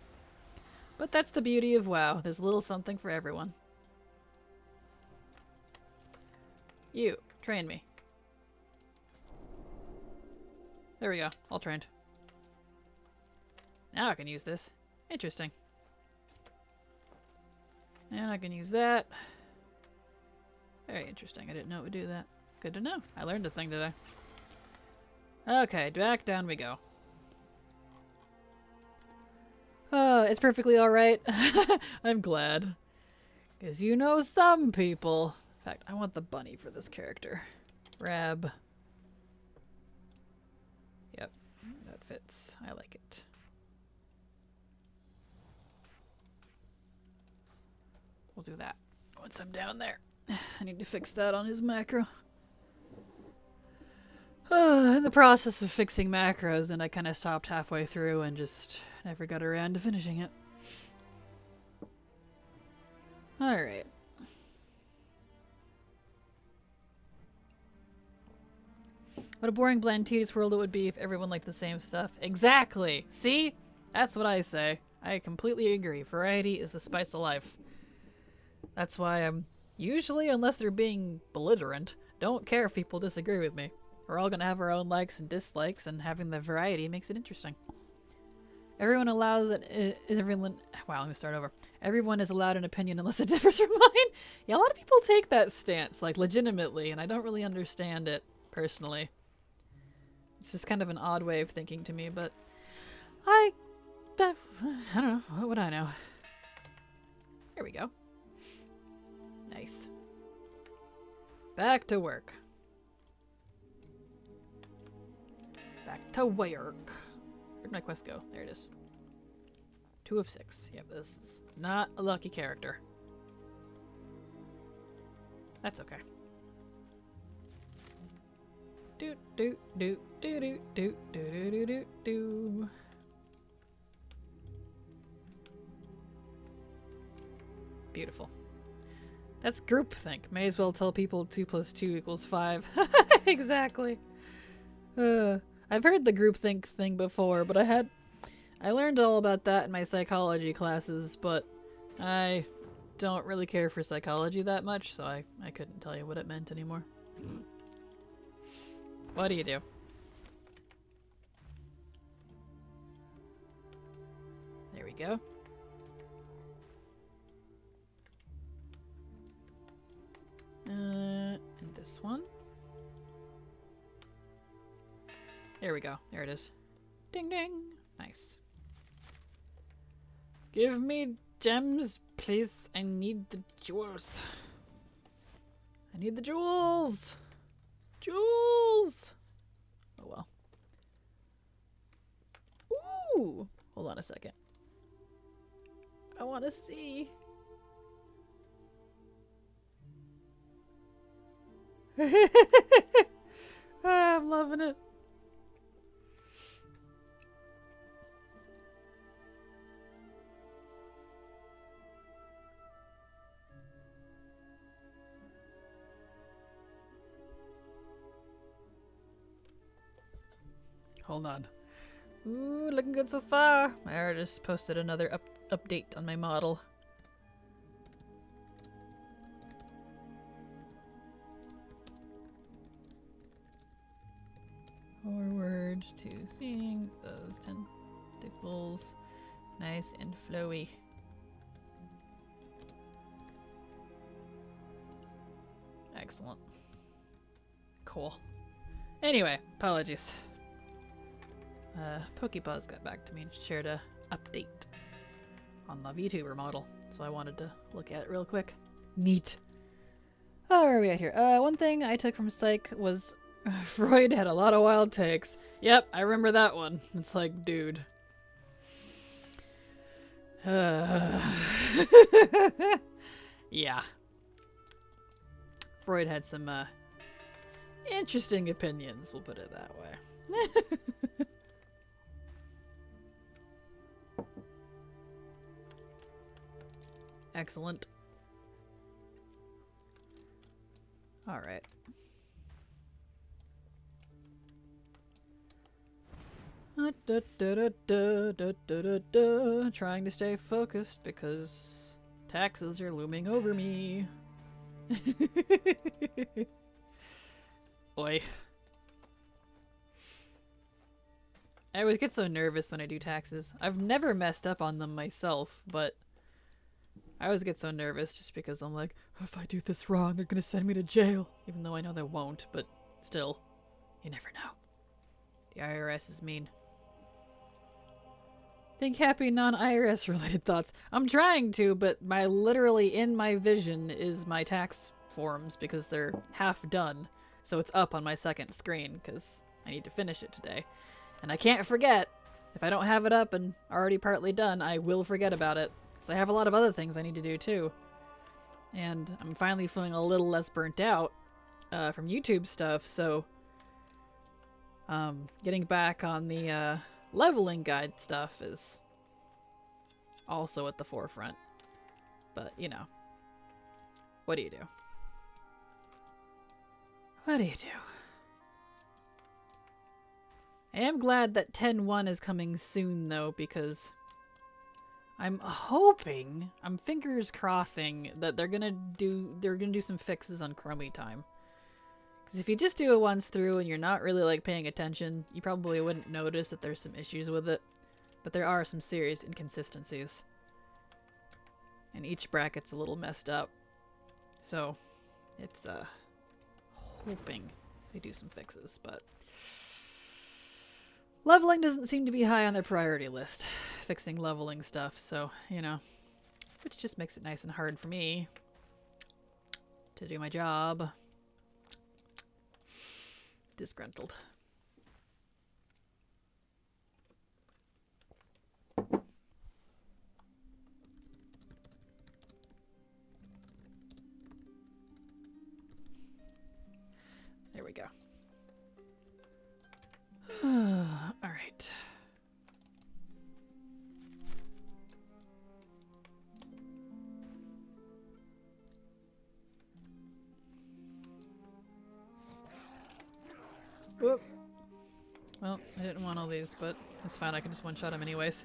But that's the beauty of WoW. There's a little something for everyone. You, train me. There we go. All trained. Now I can use this. Interesting. And I can use that. Very interesting. I didn't know it would do that. Good to know. I learned a thing today. Okay, back down we go. It's perfectly alright. I'm glad. Because you know some people. In fact, I want the bunny for this character. Rab. Yep, that fits. I like it. We'll do that once I'm down there. I need to fix that on his macro. In the process of fixing macros, and I kind of stopped halfway through and just never got around to finishing it. Alright. What a boring, bland, tedious world it would be if everyone liked the same stuff. Exactly! See? That's what I say. I completely agree. Variety is the spice of life. That's why I'm usually, unless they're being belligerent, don't care if people disagree with me. We're all gonna have our own likes and dislikes, and having the variety makes it interesting. Everyone allows it. Everyone. Wow, let me start over. Everyone is allowed an opinion unless it differs from mine. Yeah, a lot of people take that stance, like legitimately, and I don't really understand it personally. It's just kind of an odd way of thinking to me, but I don't know. What would I know? Here we go. Nice. Back to work. Back to work. Where'd my quest go? There it is. 2 of 6. Yep, this is not a lucky character. That's okay. Do do do do do do do do do do. Beautiful. That's groupthink. May as well tell people 2 + 2 = 5. Exactly. I've heard the groupthink thing before, but I learned all about that in my psychology classes, but I don't really care for psychology that much, so I couldn't tell you what it meant anymore. What do you do? There we go. And this one. There we go. There it is. Ding ding. Nice. Give me gems, please. I need the jewels. I need the jewels. Jewels. Oh well. Ooh. Hold on a second. I want to see. I'm loving it. Hold on. Ooh, looking good so far. I already just posted another update on my model. Forward to seeing those tentacles. Nice and flowy. Excellent. Cool. Anyway, apologies. Pokebuzz got back to me and shared a update on the VTuber model, so I wanted to look at it real quick. Neat. Oh, where are we at here? One thing I took from Psych was Freud had a lot of wild takes. Yep, I remember that one. It's like, dude. Yeah. Freud had some interesting opinions, we'll put it that way. Excellent. All right. Trying to stay focused because taxes are looming over me. Boy. I always get so nervous when I do taxes. I've never messed up on them myself, but I always get so nervous just because I'm like, oh, if I do this wrong, they're gonna send me to jail. Even though I know they won't, but still, you never know. The IRS is mean. Think happy non-IRS related thoughts. I'm trying to, but literally in my vision is my tax forms because they're half done. So it's up on my second screen because I need to finish it today. And I can't forget. If I don't have it up and already partly done, I will forget about it. So I have a lot of other things I need to do too. And I'm finally feeling a little less burnt out from YouTube stuff, so getting back on the leveling guide stuff is also at the forefront. But, you know, what do you do? What do you do? I am glad that 10.1 is coming soon, though, because I'm hoping, I'm fingers crossing that they're gonna do some fixes on Chromie time. Because if you just do it once through and you're not really like paying attention, you probably wouldn't notice that there's some issues with it. But there are some serious inconsistencies. And each bracket's a little messed up. So, it's hoping they do some fixes, but leveling doesn't seem to be high on their priority list. Fixing leveling stuff, so, you know. Which just makes it nice and hard for me to do my job. Disgruntled. There we go. All right. Whoop. Well, I didn't want all these, but it's fine. I can just one-shot them anyways.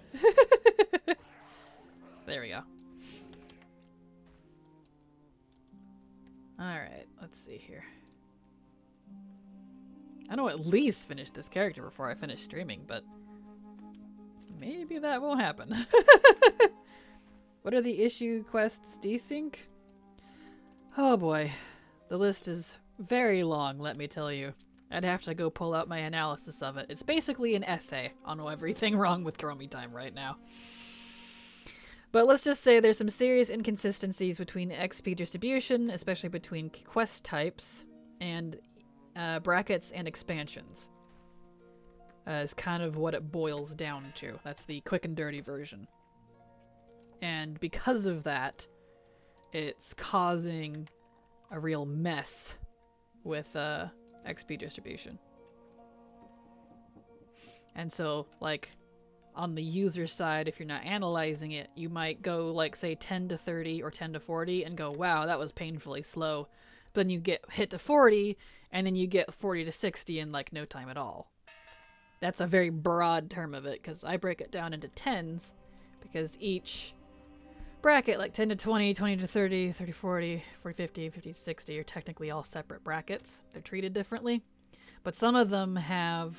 There we go. Alright, let's see here. I know at least finish this character before I finish streaming, but maybe that won't happen. What are the issue quests desync? Oh boy. The list is very long, let me tell you. I'd have to go pull out my analysis of it. It's basically an essay on everything wrong with Chromie time right now. But let's just say there's some serious inconsistencies between XP distribution, especially between quest types, and brackets and expansions. Is kind of what it boils down to. That's the quick and dirty version. And because of that, it's causing a real mess with XP distribution. And so, like, on the user side, if you're not analyzing it, you might go, like, say 10 to 30 or 10 to 40 and go, wow, that was painfully slow. But then you get hit to 40, and then you get 40 to 60 in, like, no time at all. That's a very broad term of it, because I break it down into tens, because each bracket, like 10 to 20, 20 to 30, 30 to 40, 40 to 50, 50 to 60, are technically all separate brackets. They're treated differently. But some of them have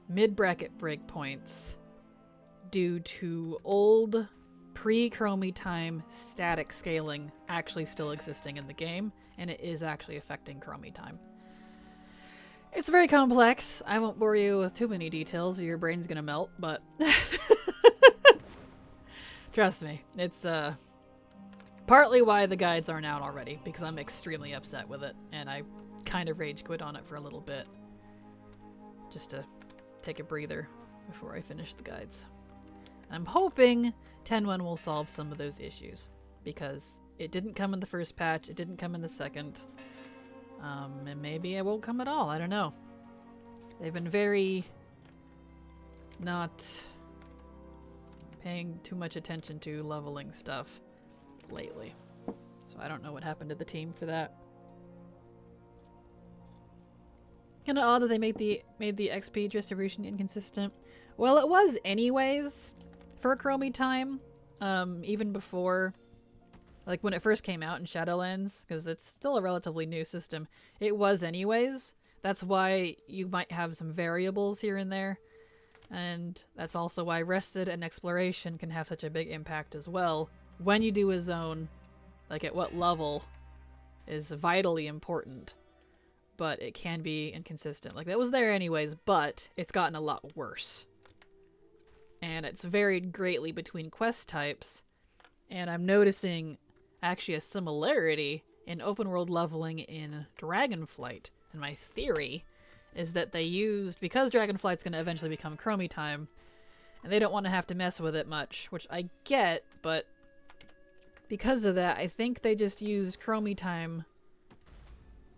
mid-bracket breakpoints due to old pre-Chromie time static scaling actually still existing in the game, and it is actually affecting Chromie time. It's very complex. I won't bore you with too many details or your brain's gonna melt, but trust me, it's partly why the guides aren't out already, because I'm extremely upset with it, and I kind of rage quit on it for a little bit, just to take a breather before I finish the guides. I'm hoping 10.1 will solve some of those issues, because it didn't come in the first patch, it didn't come in the second, and maybe it won't come at all, I don't know. They've been very not paying too much attention to leveling stuff lately, so I don't know what happened to the team for that. Kind of odd that they made the XP distribution inconsistent. Well, it was anyways for Chromie time, even before, like when it first came out in Shadowlands, because it's still a relatively new system. It was anyways. That's why you might have some variables here and there, and that's also why Rested and Exploration can have such a big impact as well. When you do a zone, like at what level, is vitally important. But it can be inconsistent. Like, that was there anyways, but it's gotten a lot worse. And it's varied greatly between quest types. And I'm noticing actually a similarity in open world leveling in Dragonflight. And my theory is that they used, because Dragonflight's going to eventually become Chromie time, and they don't want to have to mess with it much, which I get, but because of that, I think they just used Chromie time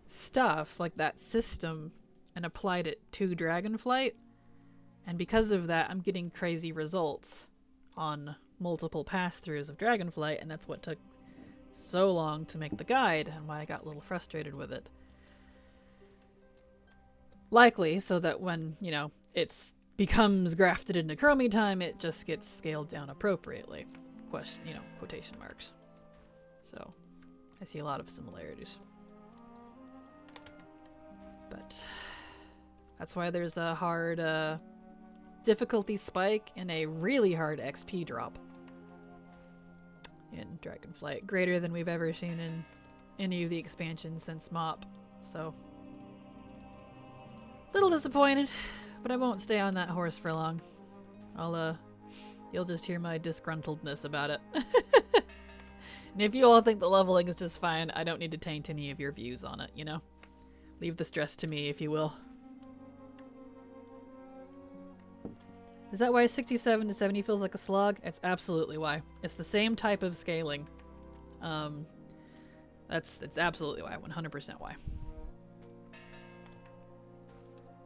stuff, like that system, and applied it to Dragonflight, and because of that I'm getting crazy results on multiple pass-throughs of Dragonflight, and that's what took so long to make the guide and why I got a little frustrated with it. Likely so that when, you know, it becomes grafted into Chromie time, it just gets scaled down appropriately. Quotation marks. So I see a lot of similarities. But that's why there's a hard difficulty spike and a really hard XP drop in Dragonflight, greater than we've ever seen in any of the expansions since MOP. So, little disappointed, but I won't stay on that horse for long. You'll just hear my disgruntledness about it. And if you all think the leveling is just fine, I don't need to taint any of your views on it, you know? Leave the stress to me, if you will. Is that why 67 to 70 feels like a slog? It's absolutely why. It's the same type of scaling. It's absolutely why. 100% why.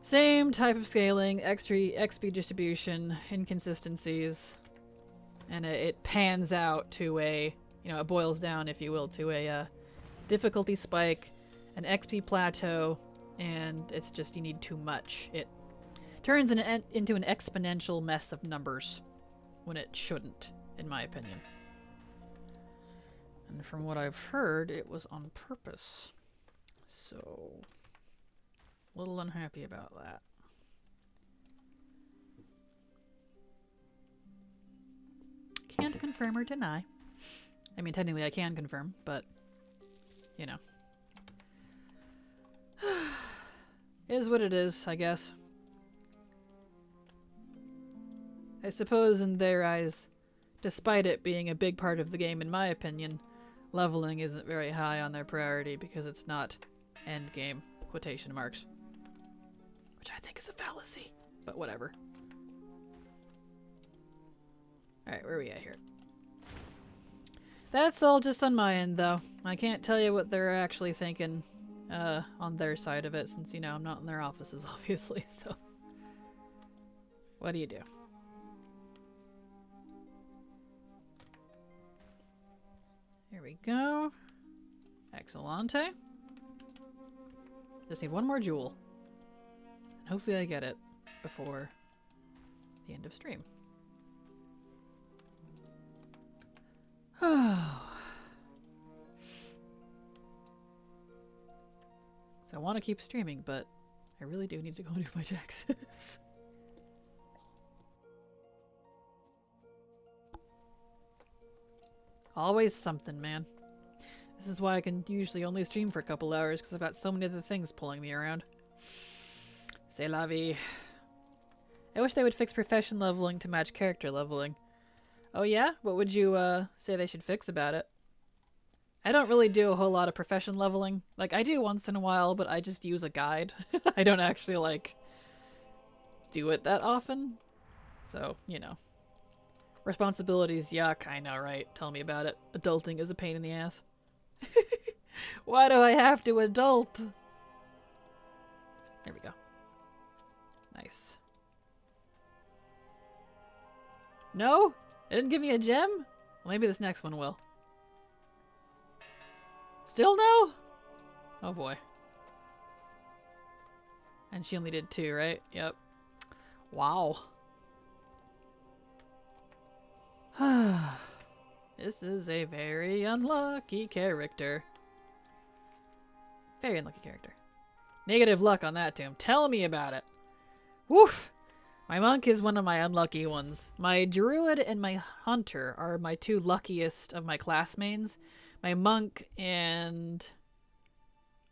Same type of scaling, XP distribution, inconsistencies, and it pans out to a, it boils down, if you will, to a difficulty spike, an XP plateau, and it's just you need too much. It turns into an exponential mess of numbers when it shouldn't, in my opinion. And from what I've heard, it was on purpose. So, a little unhappy about that. Can't confirm or deny. I mean, technically I can confirm, but, is what it is, I guess. I suppose in their eyes, despite it being a big part of the game, in my opinion, leveling isn't very high on their priority because it's not endgame, quotation marks. Which I think is a fallacy, but whatever. Alright, where are we at here? That's all just on my end, though. I can't tell you what they're actually thinking on their side of it, since, you know, I'm not in their offices, obviously, so. What do you do? Here we go. Excellente. Just need one more jewel. And hopefully I get it before the end of stream. So I want to keep streaming, but I really do need to go do my taxes. Always something, man. This is why I can usually only stream for a couple hours, because I've got so many other things pulling me around. C'est la vie. I wish they would fix profession leveling to match character leveling. Oh yeah? What would you say they should fix about it? I don't really do a whole lot of profession leveling. Like, I do once in a while, but I just use a guide. I don't actually, like, do it that often. So, you know. Responsibilities, yuck, I know, right? Tell me about it. Adulting is a pain in the ass. Why do I have to adult? There we go. Nice. No? It didn't give me a gem? Well, maybe this next one will. Still no? Oh boy. And she only did 2, right? Yep. Wow. This is a very unlucky character. Very unlucky character. Negative luck on that tomb. Tell me about it. Woof! My monk is one of my unlucky ones. My druid and my hunter are my 2 luckiest of my class mains. My monk and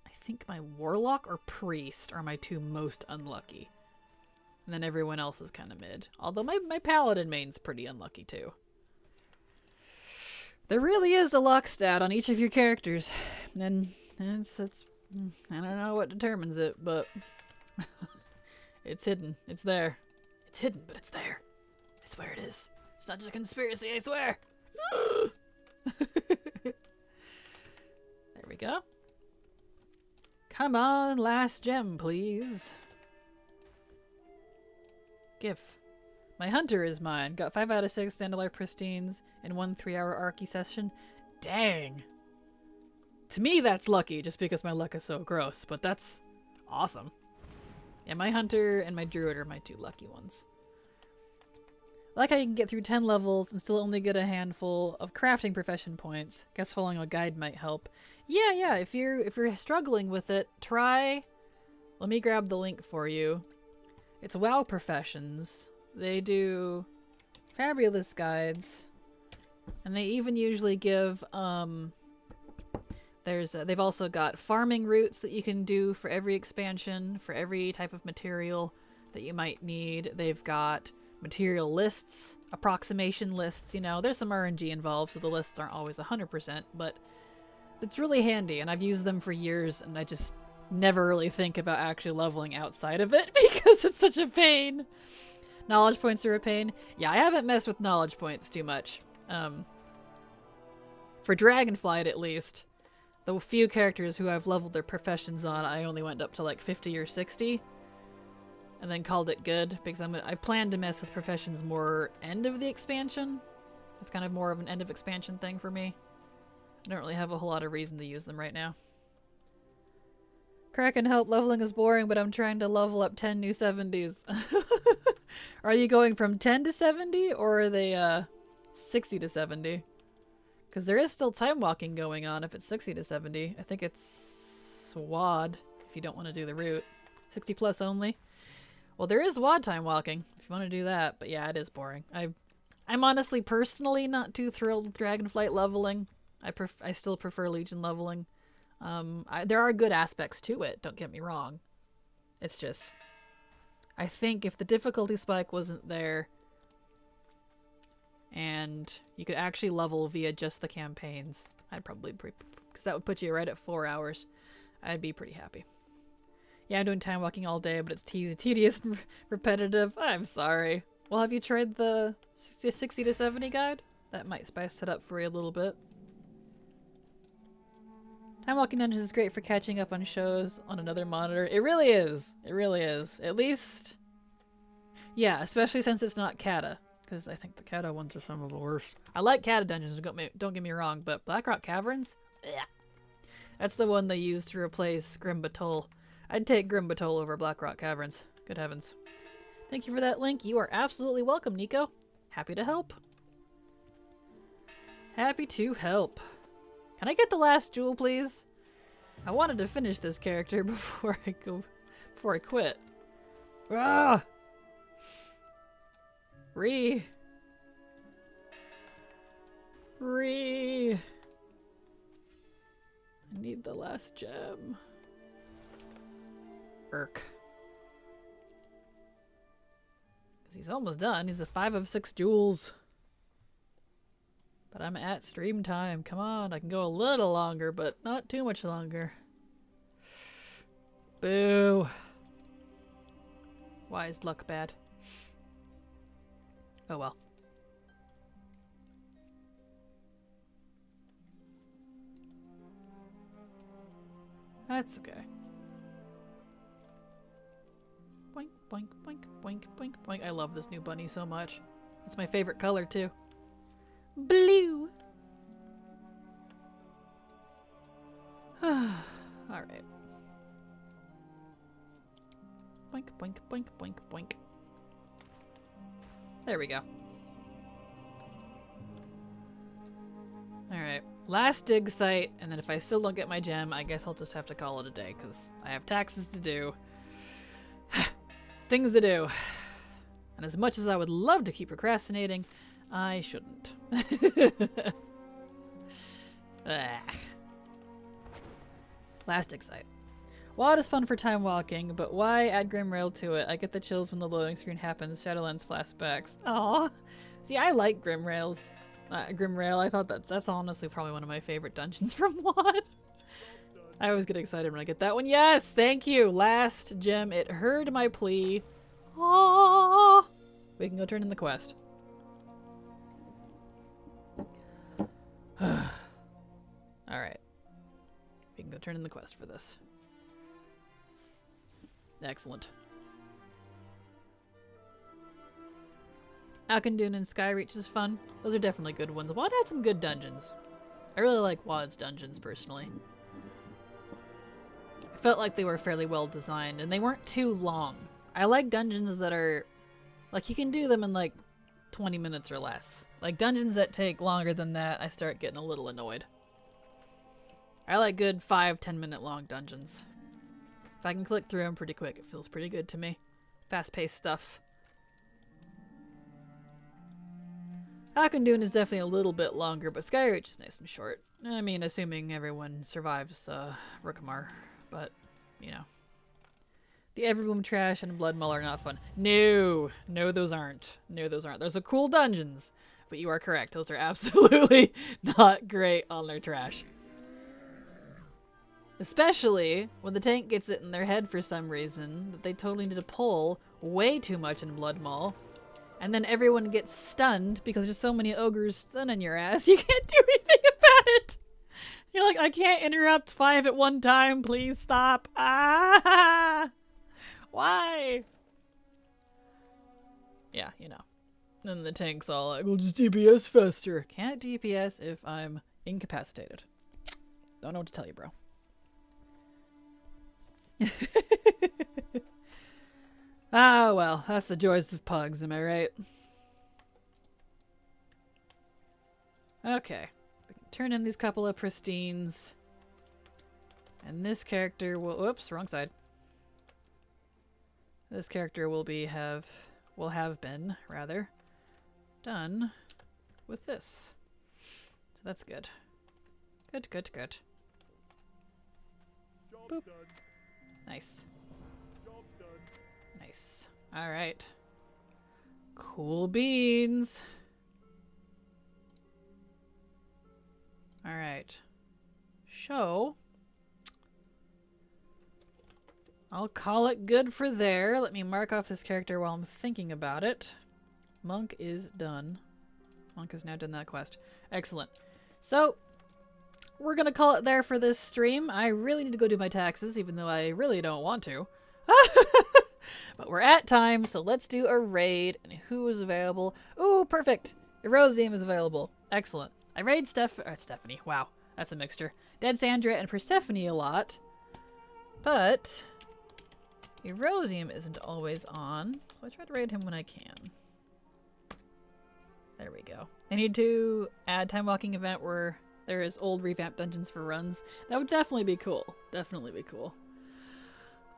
I think my warlock or priest are my 2 most unlucky. And then everyone else is kind of mid. Although my paladin main's pretty unlucky too. There really is a luck stat on each of your characters. And it's I don't know what determines it, but it's hidden. It's there. It's hidden, but it's there. I swear it is. It's not just a conspiracy, I swear. There we go. Come on, last gem, please. GIF. My hunter is mine. Got 5 out of 6 Standalite Pristines in 1 3-hour Archae session. Dang. To me, that's lucky, just because my luck is so gross, but that's awesome. Yeah, my hunter and my druid are my 2 lucky ones. I like how you can get through 10 levels and still only get a handful of crafting profession points. Guess following a guide might help. Yeah, if you're struggling with it, try... Let me grab the link for you. It's WoW Professions. They do fabulous guides. And they even usually give, they've also got farming routes that you can do for every expansion, for every type of material that you might need. They've got material lists, approximation lists, you know. There's some RNG involved, so the lists aren't always 100%, but it's really handy, and I've used them for years, and I just never really think about actually leveling outside of it because it's such a pain. Knowledge points are a pain. Yeah, I haven't messed with knowledge points too much. For Dragonflight, at least, the few characters who I've leveled their professions on, I only went up to like 50 or 60, and then called it good, because I plan to mess with professions more end of the expansion. It's kind of more of an end of expansion thing for me. I don't really have a whole lot of reason to use them right now. Kraken help, leveling is boring, but I'm trying to level up 10 new 70s. Are you going from 10 to 70, or are they 60 to 70? Because there is still time walking going on if it's 60 to 70. I think it's WoD if you don't want to do the route. 60 plus only. Well, there is WoD time walking if you want to do that, but yeah, it is boring. I'm honestly personally not too thrilled with Dragonflight leveling. I still prefer Legion leveling. There are good aspects to it, don't get me wrong. It's just, I think if the difficulty spike wasn't there and you could actually level via just the campaigns, I'd probably, because that would put you right at 4 hours. I'd be pretty happy. Yeah, I'm doing time walking all day, but it's tedious and repetitive. I'm sorry. Well, have you tried the 60 to 70 guide? That might spice it up for you a little bit. Time Walking Dungeons is great for catching up on shows on another monitor. It really is. It really is. At least, yeah, especially since it's not Kata. Because I think the Kata ones are some of the worst. I like Kata dungeons, don't get me wrong, but Blackrock Caverns? Yeah. That's the one they used to replace Grim Batol. I'd take Grim Batol over Blackrock Caverns. Good heavens. Thank you for that link. You are absolutely welcome, Nico. Happy to help. Happy to help. Can I get the last jewel, please? I wanted to finish this character before I quit. Ah! I need the last gem. Irk. Because he's almost done. He's a 5 of 6 jewels. But I'm at stream time. Come on, I can go a little longer, but not too much longer. Boo. Why is luck bad? Oh well. That's okay. Boink, boink, boink, boink, boink, boink. I love this new bunny so much. It's my favorite color too. Blue. Alright. Boink, boink, boink, boink, boink. There we go. Alright. Last dig site, and then if I still don't get my gem, I guess I'll just have to call it a day, because I have taxes to do. Things to do. And as much as I would love to keep procrastinating, I shouldn't. Last dig site. WoD is fun for time walking, but why add Grimrail to it? I get the chills when the loading screen happens. Shadowlands flashbacks. Aw. See, I like Grimrails. Grimrail, I thought that's honestly probably one of my favorite dungeons from WoD. I always get excited when I get that one. Yes, thank you. Last gem. It heard my plea. Aww. We can go turn in the quest. Alright. We can go turn in the quest for this. Excellent. Alkindun and Skyreach is fun. Those are definitely good ones. WoD had some good dungeons. I really like WoD's dungeons, personally. I felt like they were fairly well designed, and they weren't too long. I like dungeons that are... like, you can do them in, like, 20 minutes or less. Like, dungeons that take longer than that, I start getting a little annoyed. I like good 5-10 minute long dungeons. If I can click through them pretty quick, it feels pretty good to me. Fast-paced stuff. Akendun is definitely a little bit longer, but Skyreach is nice and short. I mean, assuming everyone survives Rookamar, but, you know. The Everbloom Trash and Blood Mull are not fun. No! No, those aren't. No, those aren't. Those are cool dungeons, but you are correct. Those are absolutely not great on their trash. Especially when the tank gets it in their head for some reason that they totally need to pull way too much in Blood Mull. And then everyone gets stunned because there's so many ogres stunning your ass. You can't do anything about it. You're like, I can't interrupt 5 at one time. Please stop. Ah! Why? Yeah, you know. And the tank's all like, we'll just DPS faster. Can't DPS if I'm incapacitated. Don't know what to tell you, bro. Ah, well, that's the joys of pugs, am I right? Okay. We can turn in these couple of pristines. And this character will... Oops, wrong side. This character will have been, rather, done with this. So that's good. Good, good, good. Boop. Nice. Nice. Alright. Cool beans. Alright. Show. I'll call it good for there. Let me mark off this character while I'm thinking about it. Monk is done. Monk has now done that quest. Excellent. So, we're gonna call it there for this stream. I really need to go do my taxes, even though I really don't want to. But we're at time, so let's do a raid. And who is available? Ooh, perfect. Erosium is available. Excellent. I raid Stephanie. Wow, that's a mixture. Dead Sandra and Persephone a lot. But Erosium isn't always on, so I try to raid him when I can. There we go. I need to add time walking event where there is old revamped dungeons for runs. That would definitely be cool. Definitely be cool.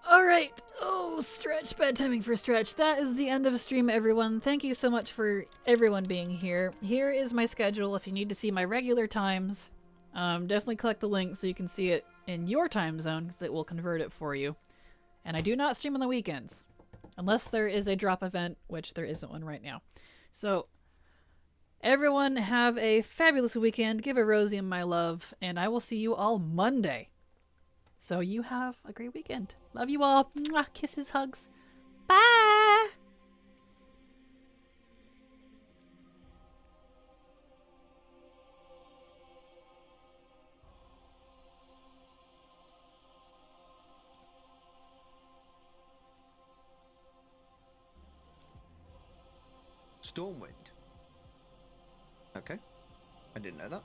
Alright. Oh, Stretch. Bad timing for Stretch. That is the end of the stream, everyone. Thank you so much for everyone being here. Here is my schedule if you need to see my regular times. Definitely click the link so you can see it in your time zone, because it will convert it for you. And I do not stream on the weekends. Unless there is a drop event, which there isn't one right now. So, everyone have a fabulous weekend. Give Erosium my love. And I will see you all Monday. So you have a great weekend. Love you all. Mwah, kisses, hugs. Bye! Stormwind. Okay. I didn't know that.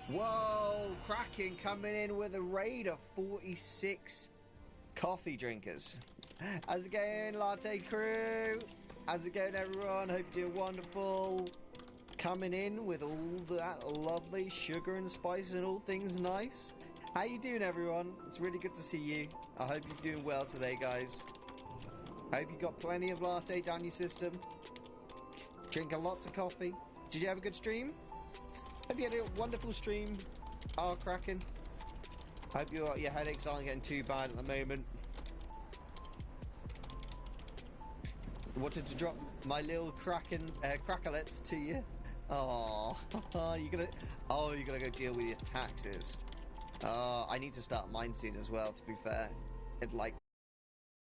Whoa! Kraken coming in with a raid of 46 coffee drinkers. How's it going, Latte crew? How's it going, everyone? Hope you're doing wonderful. Coming in with all that lovely sugar and spice and all things nice. How you doing, everyone? It's really good to see you. I hope you're doing well today, guys. Hope you got plenty of latte down your system. Drinking lots of coffee. Did you have a good stream? Hope you had a wonderful stream. Oh, Kraken. Hope your headaches aren't getting too bad at the moment. Wanted to drop my little Kraken cracklets to you. Oh, you're gonna go deal with your taxes. I need to start mine soon as well. To be fair, it like.